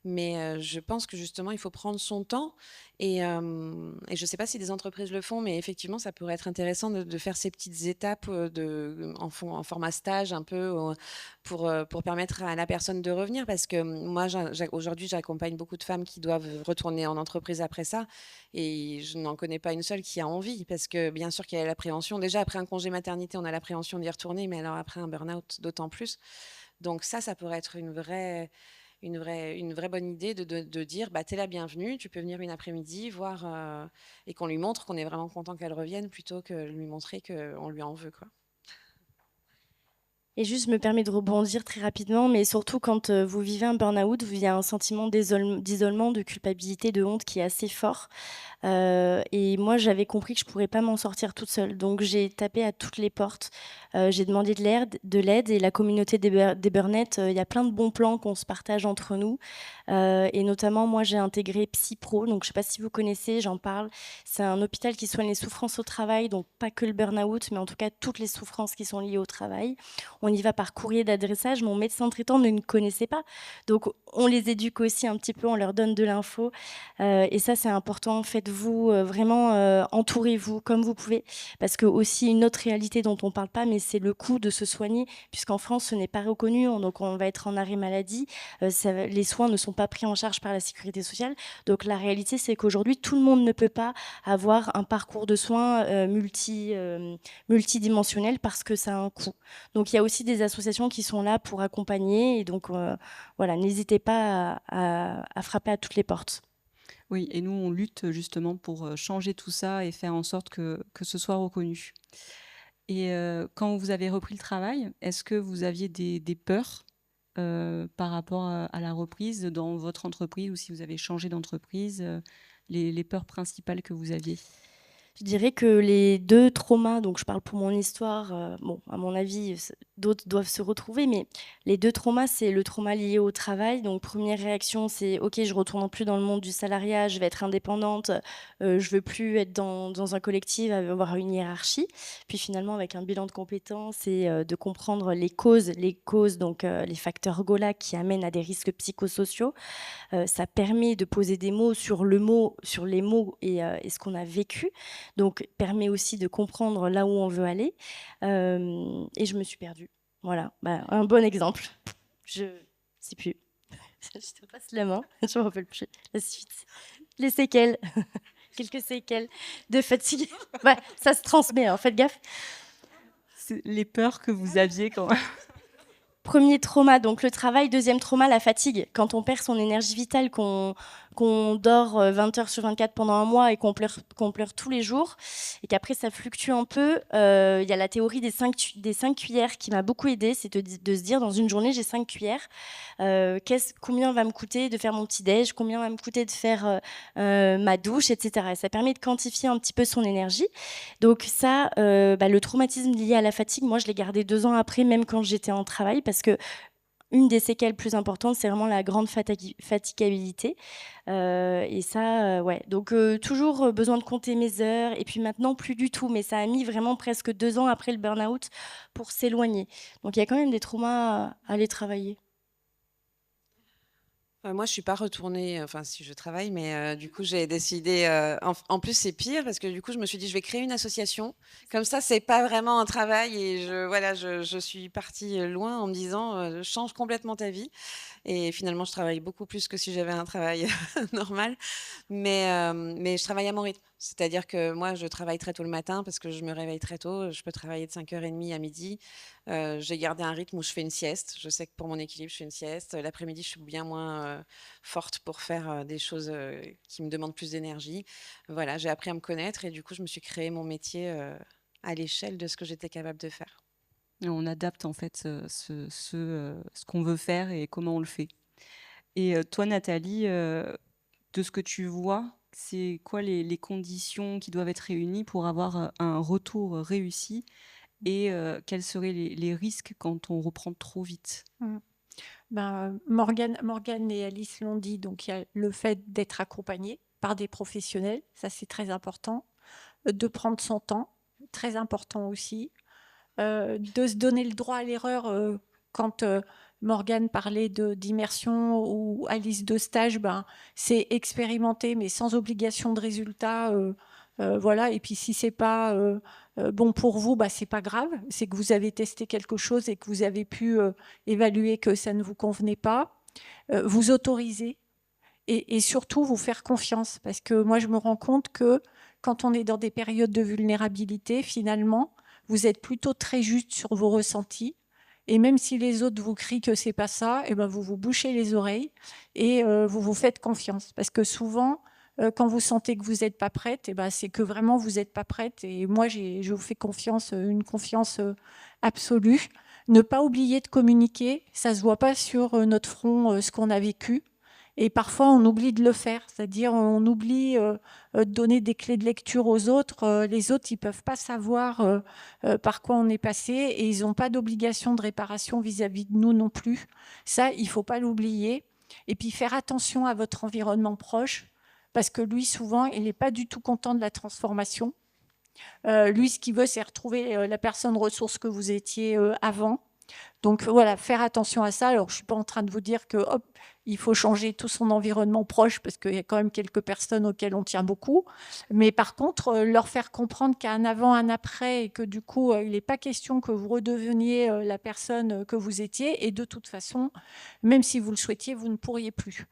Mais je pense que justement, il faut prendre son temps et je ne sais pas si des entreprises le font, mais effectivement, ça pourrait être intéressant de faire ces petites étapes en format stage un peu pour permettre à la personne de revenir. Parce que moi, aujourd'hui, j'accompagne beaucoup de femmes qui doivent retourner en entreprise après ça et je n'en connais pas une seule qui a envie parce que bien sûr qu'il y a la prévention. Déjà, après un congé maternité, on a l'appréhension d'y retourner, mais alors après un burn-out, d'autant plus. Donc ça pourrait être une vraie bonne idée de dire bah, t'es la bienvenue, tu peux venir une après-midi voir et qu'on lui montre qu'on est vraiment content qu'elle revienne plutôt que lui montrer qu'on lui en veut quoi. Et juste, je me permets de rebondir très rapidement, mais surtout quand vous vivez un burn-out, il y a un sentiment d'isolement, de culpabilité, de honte qui est assez fort. Et moi, j'avais compris que je pourrais pas m'en sortir toute seule. Donc, j'ai tapé à toutes les portes. J'ai demandé de l'aide. Et la communauté des Burnettes, il y a plein de bons plans qu'on se partage entre nous. Et notamment, moi, j'ai intégré PsyPro. Donc, je sais pas si vous connaissez, j'en parle. C'est un hôpital qui soigne les souffrances au travail. Donc, pas que le burn-out, mais en tout cas, toutes les souffrances qui sont liées au travail. On y va par courrier d'adressage. Mon médecin traitant ne connaissait pas. Donc, on les éduque aussi un petit peu, on leur donne de l'info. Et ça, c'est important. Faites-vous vraiment, entourez-vous comme vous pouvez. Parce que aussi, une autre réalité dont on ne parle pas, mais c'est le coût de se soigner, puisqu'en France, ce n'est pas reconnu. Donc, on va être en arrêt maladie. Les soins ne sont pas pris en charge par la sécurité sociale. Donc, la réalité, c'est qu'aujourd'hui, tout le monde ne peut pas avoir un parcours de soins multidimensionnel parce que ça a un coût. Donc, il y a aussi des associations qui sont là pour accompagner. Et donc, voilà, n'hésitez pas à frapper à toutes les portes. Oui, et nous, on lutte justement pour changer tout ça et faire en sorte que ce soit reconnu. Et quand vous avez repris le travail, est-ce que vous aviez des peurs par rapport à la reprise dans votre entreprise ou si vous avez changé d'entreprise, les peurs principales que vous aviez? Je dirais que les 2 traumas, donc je parle pour mon histoire, bon, à mon avis, d'autres doivent se retrouver, mais les 2 traumas, c'est le trauma lié au travail. Donc première réaction, c'est: «OK, je retourne plus dans le monde du salariat, je vais être indépendante, je veux plus être dans un collectif, avoir une hiérarchie». Puis finalement, avec un bilan de compétences et de comprendre les causes donc les facteurs GOLA qui amènent à des risques psychosociaux, ça permet de poser des mots sur les mots et ce qu'on a vécu. Donc, permet aussi de comprendre là où on veut aller. Et je me suis perdue. Voilà, bah, un bon exemple. Je ne sais plus. Je te passe la main. Je ne me rappelle plus. La suite. Les séquelles. Quelques séquelles de fatigue. Ouais, ça se transmet, hein, faites gaffe. C'est les peurs que vous aviez quand... Premier trauma, donc le travail. Deuxième trauma, la fatigue. Quand on perd son énergie vitale, qu'on dort 20 heures sur 24 pendant un mois et qu'on pleure tous les jours, et qu'après ça fluctue un peu, il y a la théorie des 5 cuillères qui m'a beaucoup aidée. C'est de se dire, dans une journée, j'ai 5 cuillères. Combien va me coûter de faire mon petit-déj, combien va me coûter de faire ma douche, etc. Et ça permet de quantifier un petit peu son énergie. Donc ça, le traumatisme lié à la fatigue, moi je l'ai gardé 2 ans après, même quand j'étais en travail, parce que une des séquelles plus importantes, c'est vraiment la grande fatigabilité. Et ça, ouais. Donc toujours besoin de compter mes heures, et puis maintenant plus du tout, mais ça a mis vraiment presque 2 ans après le burn-out pour s'éloigner. Donc il y a quand même des traumas à aller travailler. Moi, je suis pas retournée, enfin si je travaille, mais du coup, j'ai décidé, en plus, c'est pire parce que du coup, je me suis dit: «Je vais créer une association». Comme ça, c'est pas vraiment un travail et voilà, je suis partie, loin en me disant, «Change complètement ta vie». Et finalement, je travaille beaucoup plus que si j'avais un travail normal. Mais je travaille à mon rythme. C'est-à-dire que moi, je travaille très tôt le matin parce que je me réveille très tôt. Je peux travailler de 5h30 à midi. J'ai gardé un rythme où je fais une sieste. Je sais que pour mon équilibre, je fais une sieste. L'après-midi, je suis bien moins forte pour faire des choses qui me demandent plus d'énergie. Voilà, j'ai appris à me connaître et du coup, je me suis créé mon métier à l'échelle de ce que j'étais capable de faire. On adapte en fait ce qu'on veut faire et comment on le fait. Et toi, Nathalie, de ce que tu vois, c'est quoi les conditions qui doivent être réunies pour avoir un retour réussi et quels seraient les risques quand on reprend trop vite? Morgane et Alice l'ont dit, donc il y a le fait d'être accompagné par des professionnels, ça c'est très important, de prendre son temps, très important aussi, de se donner le droit à l'erreur quand Morgane parlait d'immersion ou Alice de stage, c'est expérimenter mais sans obligation de résultat. Voilà. Et puis si c'est pas bon pour vous, c'est pas grave, c'est que vous avez testé quelque chose et que vous avez pu évaluer que ça ne vous convenait pas, vous autoriser et surtout vous faire confiance, parce que moi je me rends compte que quand on est dans des périodes de vulnérabilité, finalement vous êtes plutôt très juste sur vos ressentis. Et même si les autres vous crient que c'est pas ça, et vous vous bouchez les oreilles et vous vous faites confiance. Parce que souvent, quand vous sentez que vous n'êtes pas prête, c'est que vraiment vous n'êtes pas prête. Et moi, je vous fais confiance, une confiance absolue. Ne pas oublier de communiquer, ça se voit pas sur notre front ce qu'on a vécu. Et parfois, on oublie de le faire, c'est-à-dire on oublie de donner des clés de lecture aux autres. Les autres, ils peuvent pas savoir par quoi on est passé et ils n'ont pas d'obligation de réparation vis-à-vis de nous non plus. Ça, il faut pas l'oublier. Et puis faire attention à votre environnement proche, parce que lui, souvent, il n'est pas du tout content de la transformation. Lui, ce qu'il veut, c'est retrouver la personne ressource que vous étiez avant. Donc voilà, faire attention à ça. Alors, je ne suis pas en train de vous dire que hop, il faut changer tout son environnement proche parce qu'il y a quand même quelques personnes auxquelles on tient beaucoup. Mais par contre, leur faire comprendre qu'il y a un avant, un après et que du coup, il n'est pas question que vous redeveniez la personne que vous étiez. Et de toute façon, même si vous le souhaitiez, vous ne pourriez plus.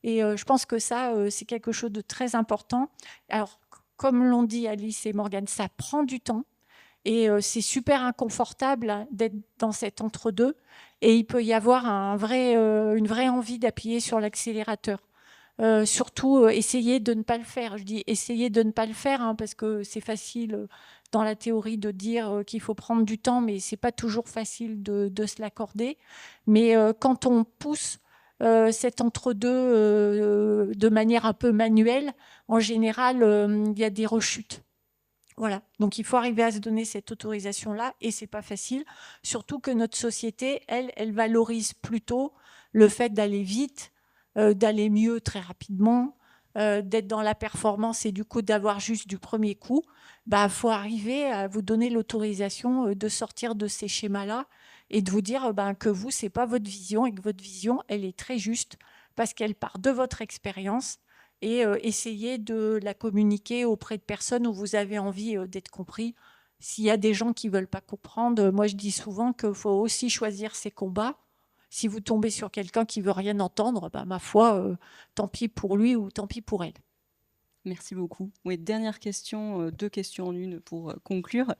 Et je pense que ça, c'est quelque chose de très important. Alors, comme l'ont dit Alice et Morgane, ça prend du temps. Et c'est super inconfortable d'être dans cet entre-deux. Et il peut y avoir une vraie envie d'appuyer sur l'accélérateur. Surtout, essayez de ne pas le faire. Je dis essayez de ne pas le faire parce que c'est facile dans la théorie de dire qu'il faut prendre du temps, mais ce n'est pas toujours facile de se l'accorder. Mais quand on pousse cet entre-deux de manière un peu manuelle, en général, il y a des rechutes. Voilà, donc il faut arriver à se donner cette autorisation-là et c'est pas facile, surtout que notre société, elle valorise plutôt le fait d'aller vite, d'aller mieux très rapidement, d'être dans la performance et du coup d'avoir juste du premier coup. Bah, faut arriver à vous donner l'autorisation de sortir de ces schémas-là et de vous dire ben, que vous, c'est pas votre vision et que votre vision, elle est très juste parce qu'elle part de votre expérience et essayer de la communiquer auprès de personnes où vous avez envie d'être compris. S'il y a des gens qui ne veulent pas comprendre, moi je dis souvent qu'il faut aussi choisir ses combats. Si vous tombez sur quelqu'un qui veut rien entendre, bah, ma foi, tant pis pour lui ou tant pis pour elle. Merci beaucoup. Oui, dernière question, 2 questions en une pour conclure.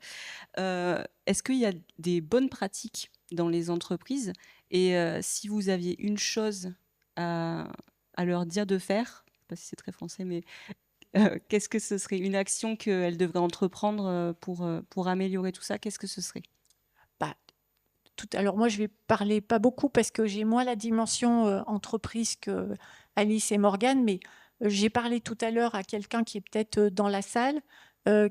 Est-ce qu'il y a des bonnes pratiques dans les entreprises? Et si vous aviez une chose à leur dire de faire, je sais pas si c'est très français, mais qu'est-ce que ce serait? Une action qu'elles devraient entreprendre pour améliorer tout ça, qu'est-ce que ce serait? Bah, alors moi, je vais parler pas beaucoup parce que j'ai moins la dimension entreprise que Alice et Morgane, mais j'ai parlé tout à l'heure à quelqu'un qui est peut-être dans la salle,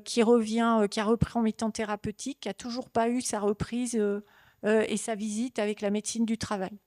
qui revient, qui a repris en médecine thérapeutique, qui a toujours pas eu sa reprise et sa visite avec la médecine du travail.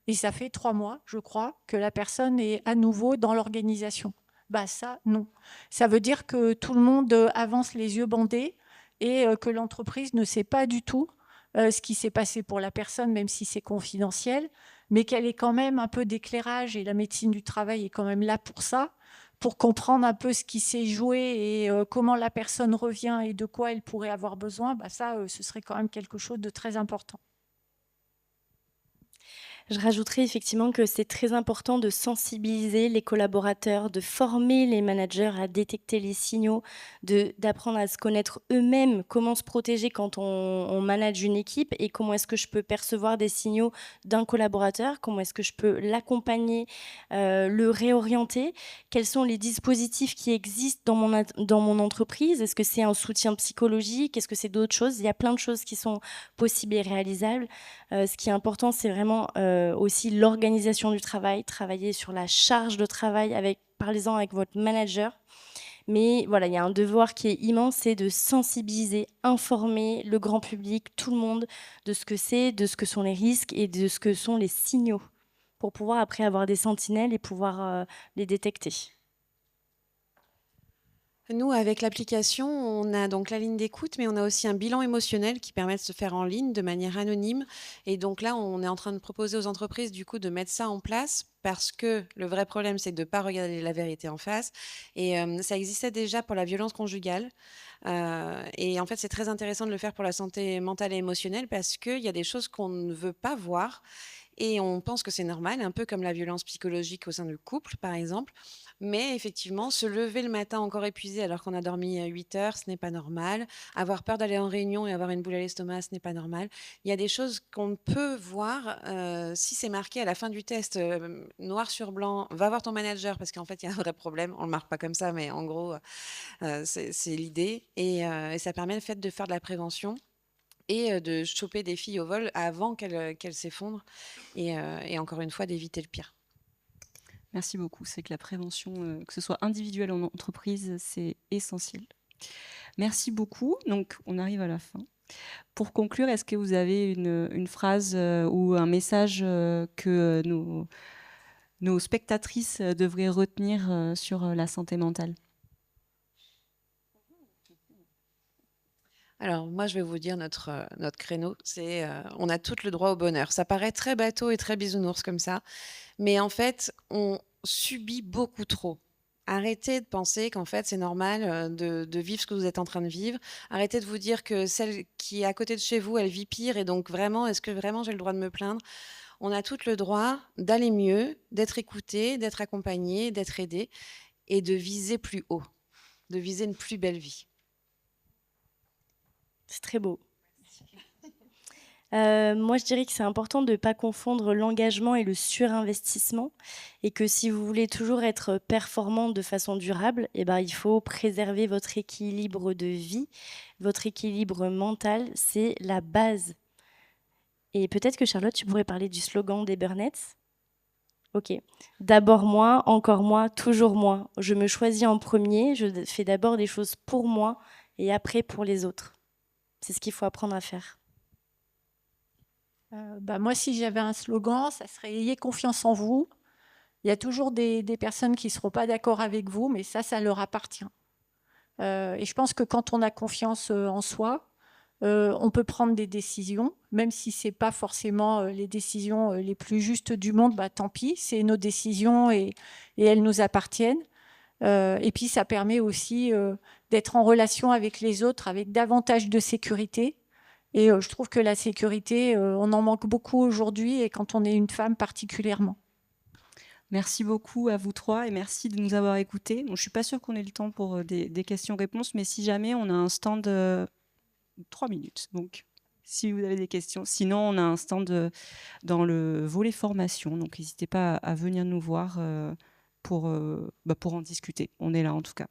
Et ça fait 3 mois, je crois, que la personne est à nouveau dans l'organisation. Bah ça, non. Ça veut dire que tout le monde avance les yeux bandés et que l'entreprise ne sait pas du tout ce qui s'est passé pour la personne, même si c'est confidentiel, mais qu'elle ait quand même un peu d'éclairage, et la médecine du travail est quand même là pour ça, pour comprendre un peu ce qui s'est joué et comment la personne revient et de quoi elle pourrait avoir besoin. Bah ça, ce serait quand même quelque chose de très important. Je rajouterais effectivement que c'est très important de sensibiliser les collaborateurs, de former les managers à détecter les signaux, d'apprendre à se connaître eux-mêmes, comment se protéger quand on manage une équipe et comment est-ce que je peux percevoir des signaux d'un collaborateur, comment est-ce que je peux l'accompagner, le réorienter, quels sont les dispositifs qui existent dans mon entreprise, est-ce que c'est un soutien psychologique, est-ce que c'est d'autres choses, il y a plein de choses qui sont possibles et réalisables. Ce qui est important, c'est vraiment aussi l'organisation du travail, travailler sur la charge de travail, parlez-en avec votre manager. Mais voilà, il y a un devoir qui est immense, c'est de sensibiliser, informer le grand public, tout le monde, de ce que c'est, de ce que sont les risques et de ce que sont les signaux, pour pouvoir après avoir des sentinelles et pouvoir les détecter. Nous, avec l'application, on a donc la ligne d'écoute, mais on a aussi un bilan émotionnel qui permet de se faire en ligne de manière anonyme. Et donc là, on est en train de proposer aux entreprises du coup de mettre ça en place parce que le vrai problème, c'est de ne pas regarder la vérité en face. Et ça existait déjà pour la violence conjugale. Et en fait, c'est très intéressant de le faire pour la santé mentale et émotionnelle parce qu'il y a des choses qu'on ne veut pas voir et on pense que c'est normal, un peu comme la violence psychologique au sein du couple, par exemple. Mais effectivement, se lever le matin encore épuisé alors qu'on a dormi 8 heures, ce n'est pas normal. Avoir peur d'aller en réunion et avoir une boule à l'estomac, ce n'est pas normal. Il y a des choses qu'on peut voir si c'est marqué à la fin du test, noir sur blanc, va voir ton manager parce qu'en fait, il y a un vrai problème. On ne le marque pas comme ça, mais en gros, c'est l'idée. Et ça permet le fait de faire de la prévention et de choper des filles au vol avant qu'elles s'effondrent et encore une fois, d'éviter le pire. Merci beaucoup. C'est que la prévention, que ce soit individuelle ou en entreprise, c'est essentiel. Merci beaucoup. Donc, on arrive à la fin. Pour conclure, est-ce que vous avez une phrase ou un message que nos spectatrices devraient retenir sur la santé mentale? Alors moi, je vais vous dire notre créneau, c'est, on a toutes le droit au bonheur. Ça paraît très bateau et très bisounours comme ça, mais en fait, on subit beaucoup trop. Arrêtez de penser qu'en fait, c'est normal, de vivre ce que vous êtes en train de vivre. Arrêtez de vous dire que celle qui est à côté de chez vous, elle vit pire et donc vraiment, est-ce que vraiment j'ai le droit de me plaindre? On a toutes le droit d'aller mieux, d'être écouté, d'être accompagné, d'être aidé et de viser plus haut, de viser une plus belle vie. C'est très beau. Moi, je dirais que c'est important de ne pas confondre l'engagement et le surinvestissement et que si vous voulez toujours être performant de façon durable, eh ben, il faut préserver votre équilibre de vie. Votre équilibre mental, c'est la base. Et peut-être que Charlotte, tu pourrais parler du slogan des Burnett's. Ok. D'abord moi, encore moi, toujours moi. Je me choisis en premier, je fais d'abord des choses pour moi et après pour les autres. C'est ce qu'il faut apprendre à faire. Moi, si j'avais un slogan, ça serait « Ayez confiance en vous ». Il y a toujours des personnes qui ne seront pas d'accord avec vous, mais ça leur appartient. Et je pense que quand on a confiance en soi, on peut prendre des décisions, même si ce n'est pas forcément les décisions les plus justes du monde, tant pis, c'est nos décisions et elles nous appartiennent. Et puis ça permet aussi d'être en relation avec les autres avec davantage de sécurité. Et je trouve que la sécurité, on en manque beaucoup aujourd'hui, et quand on est une femme particulièrement. Merci beaucoup à vous trois et merci de nous avoir écoutés. Bon, je ne suis pas sûre qu'on ait le temps pour des questions-réponses, mais si jamais, on a un stand 3 minutes. Donc, si vous avez des questions. Sinon, on a un stand dans le volet formation. Donc, n'hésitez pas à venir nous voir pour en discuter. On est là en tout cas.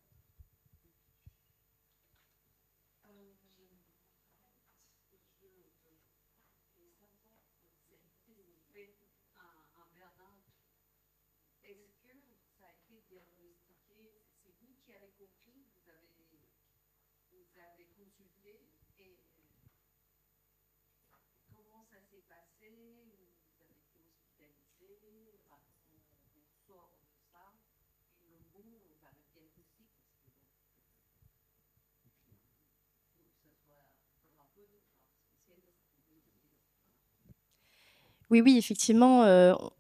Oui, oui, effectivement,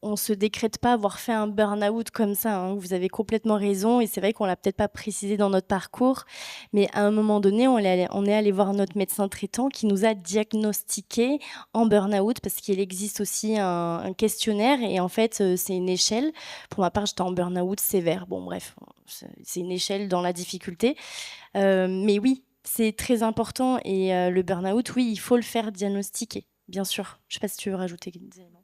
on ne se décrète pas avoir fait un burn-out comme ça, hein. Vous avez complètement raison, et c'est vrai qu'on ne l'a peut-être pas précisé dans notre parcours, mais à un moment donné, on est allé voir notre médecin traitant qui nous a diagnostiqué en burn-out, parce qu'il existe aussi un questionnaire, et en fait, c'est une échelle. Pour ma part, j'étais en burn-out sévère. Bon, bref, c'est une échelle dans la difficulté. Mais oui, c'est très important, et le burn-out, oui, il faut le faire diagnostiquer. Bien sûr. Je ne sais pas si tu veux rajouter des éléments.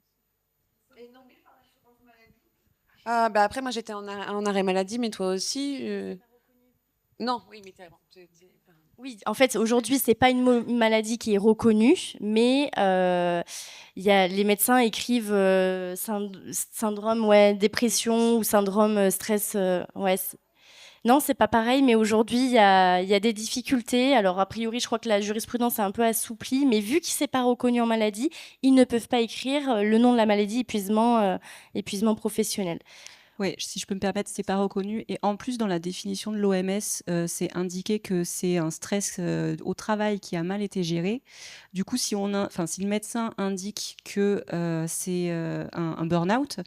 Après, moi, j'étais en arrêt maladie, mais toi aussi. Non, oui, mais Oui, en fait, aujourd'hui, ce n'est pas une maladie qui est reconnue, mais les médecins écrivent syndrome dépression ou syndrome stress. Non, c'est pas pareil, mais aujourd'hui, il y a des difficultés. Alors, a priori, je crois que la jurisprudence est un peu assouplie, mais vu qu'il ne s'est pas reconnu en maladie, ils ne peuvent pas écrire le nom de la maladie, épuisement professionnel. Oui, si je peux me permettre, c'est pas reconnu. Et en plus, dans la définition de l'OMS, c'est indiqué que c'est un stress au travail qui a mal été géré. Du coup, si le médecin indique que c'est un burn-out,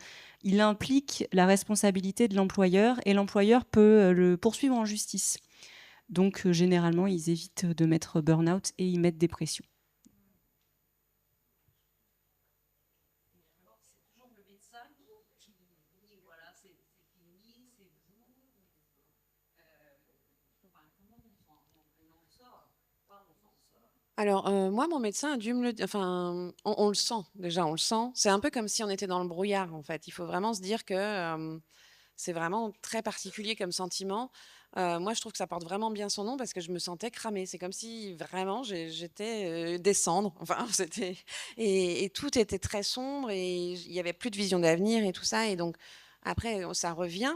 il implique la responsabilité de l'employeur, et l'employeur peut le poursuivre en justice. Donc, généralement, ils évitent de mettre burn-out et ils mettent dépression. Alors, moi, mon médecin a dû me le dire. Enfin, on le sent, déjà, on le sent. C'est un peu comme si on était dans le brouillard, en fait. Il faut vraiment se dire que c'est vraiment très particulier comme sentiment. Moi, je trouve que ça porte vraiment bien son nom, parce que je me sentais cramée. C'est comme si vraiment j'étais des cendres. Enfin, et tout était très sombre, et il n'y avait plus de vision d'avenir et tout ça. Et donc, après, ça revient.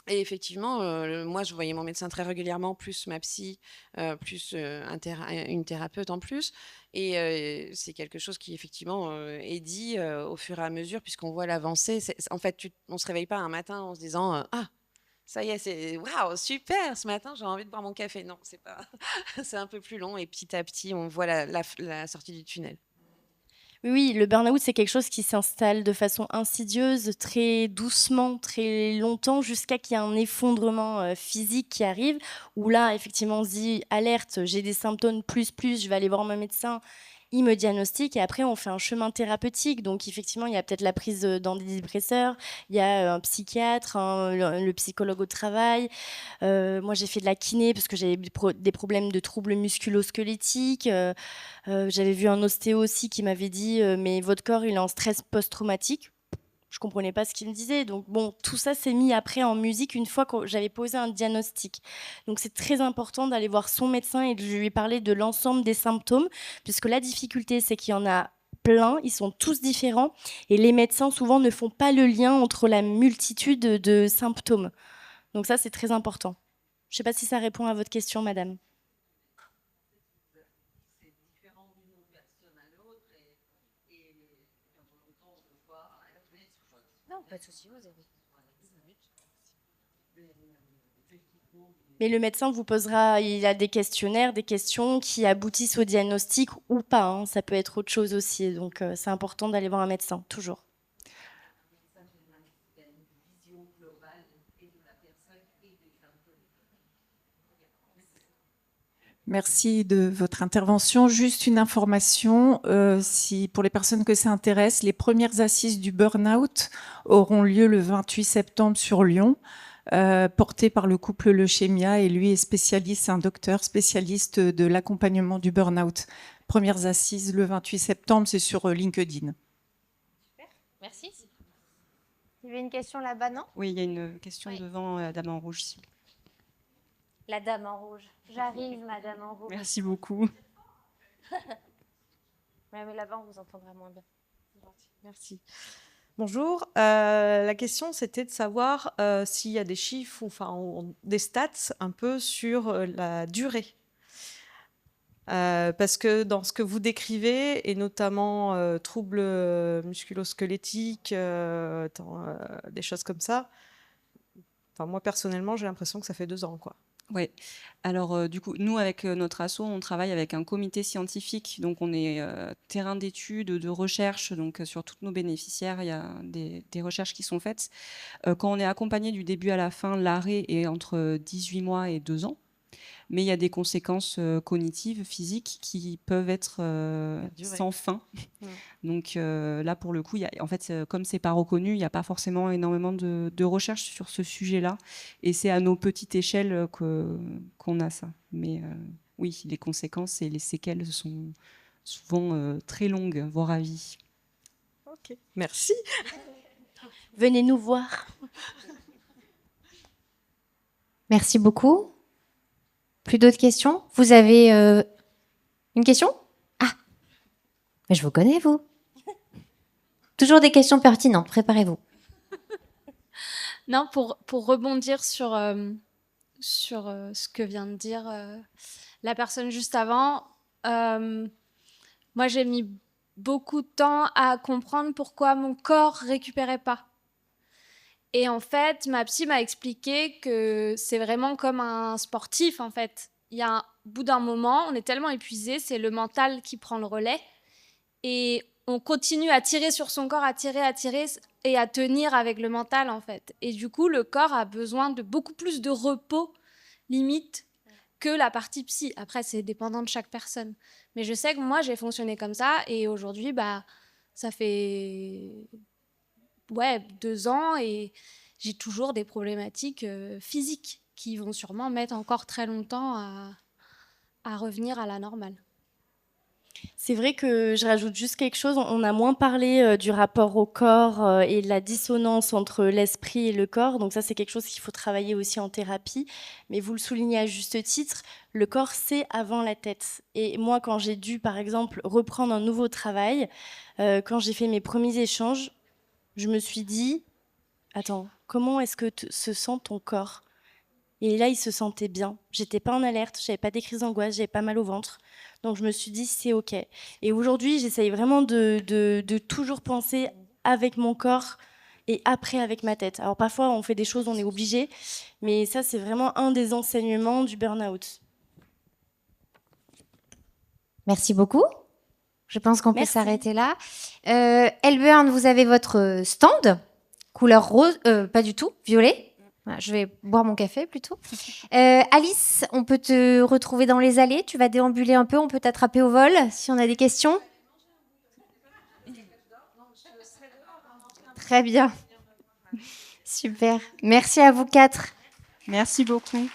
Et effectivement, moi, je voyais mon médecin très régulièrement, plus ma psy, plus une thérapeute en plus. Et c'est quelque chose qui, effectivement, est dit au fur et à mesure, puisqu'on voit l'avancée. En fait, on ne se réveille pas un matin en se disant ah, ça y est, c'est waouh, super, ce matin, j'ai envie de boire mon café. Non, c'est pas. C'est un peu plus long, et petit à petit, on voit la sortie du tunnel. Oui, le burn-out, c'est quelque chose qui s'installe de façon insidieuse, très doucement, très longtemps, jusqu'à qu'il y ait un effondrement physique qui arrive, où là, effectivement, on se dit, alerte, j'ai des symptômes je vais aller voir mon médecin, il me diagnostique, et après, on fait un chemin thérapeutique. Donc, effectivement, il y a peut-être la prise d'antidépresseurs, il y a un psychiatre, le psychologue au travail. Moi, j'ai fait de la kiné parce que j'avais des problèmes de troubles musculo-squelettiques. J'avais vu un ostéo aussi qui m'avait dit mais votre corps il est en stress post-traumatique. Je comprenais pas ce qu'il me disait. Donc bon, tout ça s'est mis après en musique une fois que j'avais posé un diagnostic. Donc c'est très important d'aller voir son médecin et de lui parler de l'ensemble des symptômes, puisque la difficulté c'est qu'il y en a plein, ils sont tous différents, et les médecins souvent ne font pas le lien entre la multitude de symptômes. Donc ça c'est très important. Je ne sais pas si ça répond à votre question, madame. pas de souci, vous avez. Mais le médecin vous posera, il a des questionnaires, des questions qui aboutissent au diagnostic ou pas, hein. Ça peut être autre chose aussi. Donc, c'est important d'aller voir un médecin, toujours. Merci de votre intervention. Juste une information, si pour les personnes que ça intéresse, les premières assises du burn-out auront lieu le 28 septembre sur Lyon, portées par le couple Leuchémia, et lui est spécialiste, c'est un docteur spécialiste de l'accompagnement du burn-out. Premières assises le 28 septembre, c'est sur LinkedIn. Super, merci. Il y avait une question là-bas, non? Oui, il y a une question devant la dame en rouge ici. La dame en rouge. J'arrive, madame en rouge. Merci beaucoup. Mais là-bas, on vous entendra moins bien. Merci. Bonjour. La question, c'était de savoir s'il y a des chiffres, des stats un peu sur la durée. Parce que dans ce que vous décrivez, et notamment troubles musculo-squelettiques, des choses comme ça, moi personnellement, j'ai l'impression que ça fait 2 ans, quoi. Oui. Alors, du coup, nous, avec notre asso, on travaille avec un comité scientifique. Donc, on est terrain d'études, de recherche. Donc, sur tous nos bénéficiaires, il y a des recherches qui sont faites. Quand on est accompagné du début à la fin, l'arrêt est entre 18 mois et 2 ans. Mais il y a des conséquences cognitives, physiques, qui peuvent être sans fin. Donc là, pour le coup, en fait, comme c'est pas reconnu, il n'y a pas forcément énormément de recherches sur ce sujet-là. Et c'est à nos petites échelles qu'on a ça. Mais oui, les conséquences et les séquelles sont souvent très longues, voire à vie. Ok, merci. Venez nous voir. Merci beaucoup. Plus d'autres questions? Vous avez une question? Ah, mais je vous connais, vous. Toujours des questions pertinentes, préparez-vous. Non, pour rebondir sur ce que vient de dire la personne juste avant, moi j'ai mis beaucoup de temps à comprendre pourquoi mon corps récupérait pas. Et en fait, ma psy m'a expliqué que c'est vraiment comme un sportif, en fait. Il y a au bout d'un moment, on est tellement épuisé, c'est le mental qui prend le relais. Et on continue à tirer sur son corps, à tirer et à tenir avec le mental, en fait. Et du coup, le corps a besoin de beaucoup plus de repos, limite, que la partie psy. Après, c'est dépendant de chaque personne. Mais je sais que moi, j'ai fonctionné comme ça. Et aujourd'hui, ça fait 2 ans et j'ai toujours des problématiques physiques qui vont sûrement mettre encore très longtemps à revenir à la normale. C'est vrai que je rajoute juste quelque chose. On a moins parlé du rapport au corps et de la dissonance entre l'esprit et le corps. Donc ça, c'est quelque chose qu'il faut travailler aussi en thérapie. Mais vous le soulignez à juste titre, le corps, c'est avant la tête. Et moi, quand j'ai dû, par exemple, reprendre un nouveau travail, quand j'ai fait mes premiers échanges, je me suis dit, attends, comment est-ce que se sent ton corps? Et là, il se sentait bien. J'étais pas en alerte, j'avais pas des crises d'angoisse, j'avais pas mal au ventre. Donc je me suis dit, c'est OK. Et aujourd'hui, j'essaye vraiment de toujours penser avec mon corps et après avec ma tête. Alors parfois, on fait des choses, on est obligé. Mais ça, c'est vraiment un des enseignements du burn-out. Merci beaucoup. Je pense qu'on peut s'arrêter là. Elburn, vous avez votre stand, couleur rose, pas du tout, violet. Voilà, je vais boire mon café plutôt. Alice, on peut te retrouver dans les allées. Tu vas déambuler un peu, on peut t'attraper au vol si on a des questions. Très bien. Super. Merci à vous 4. Merci beaucoup.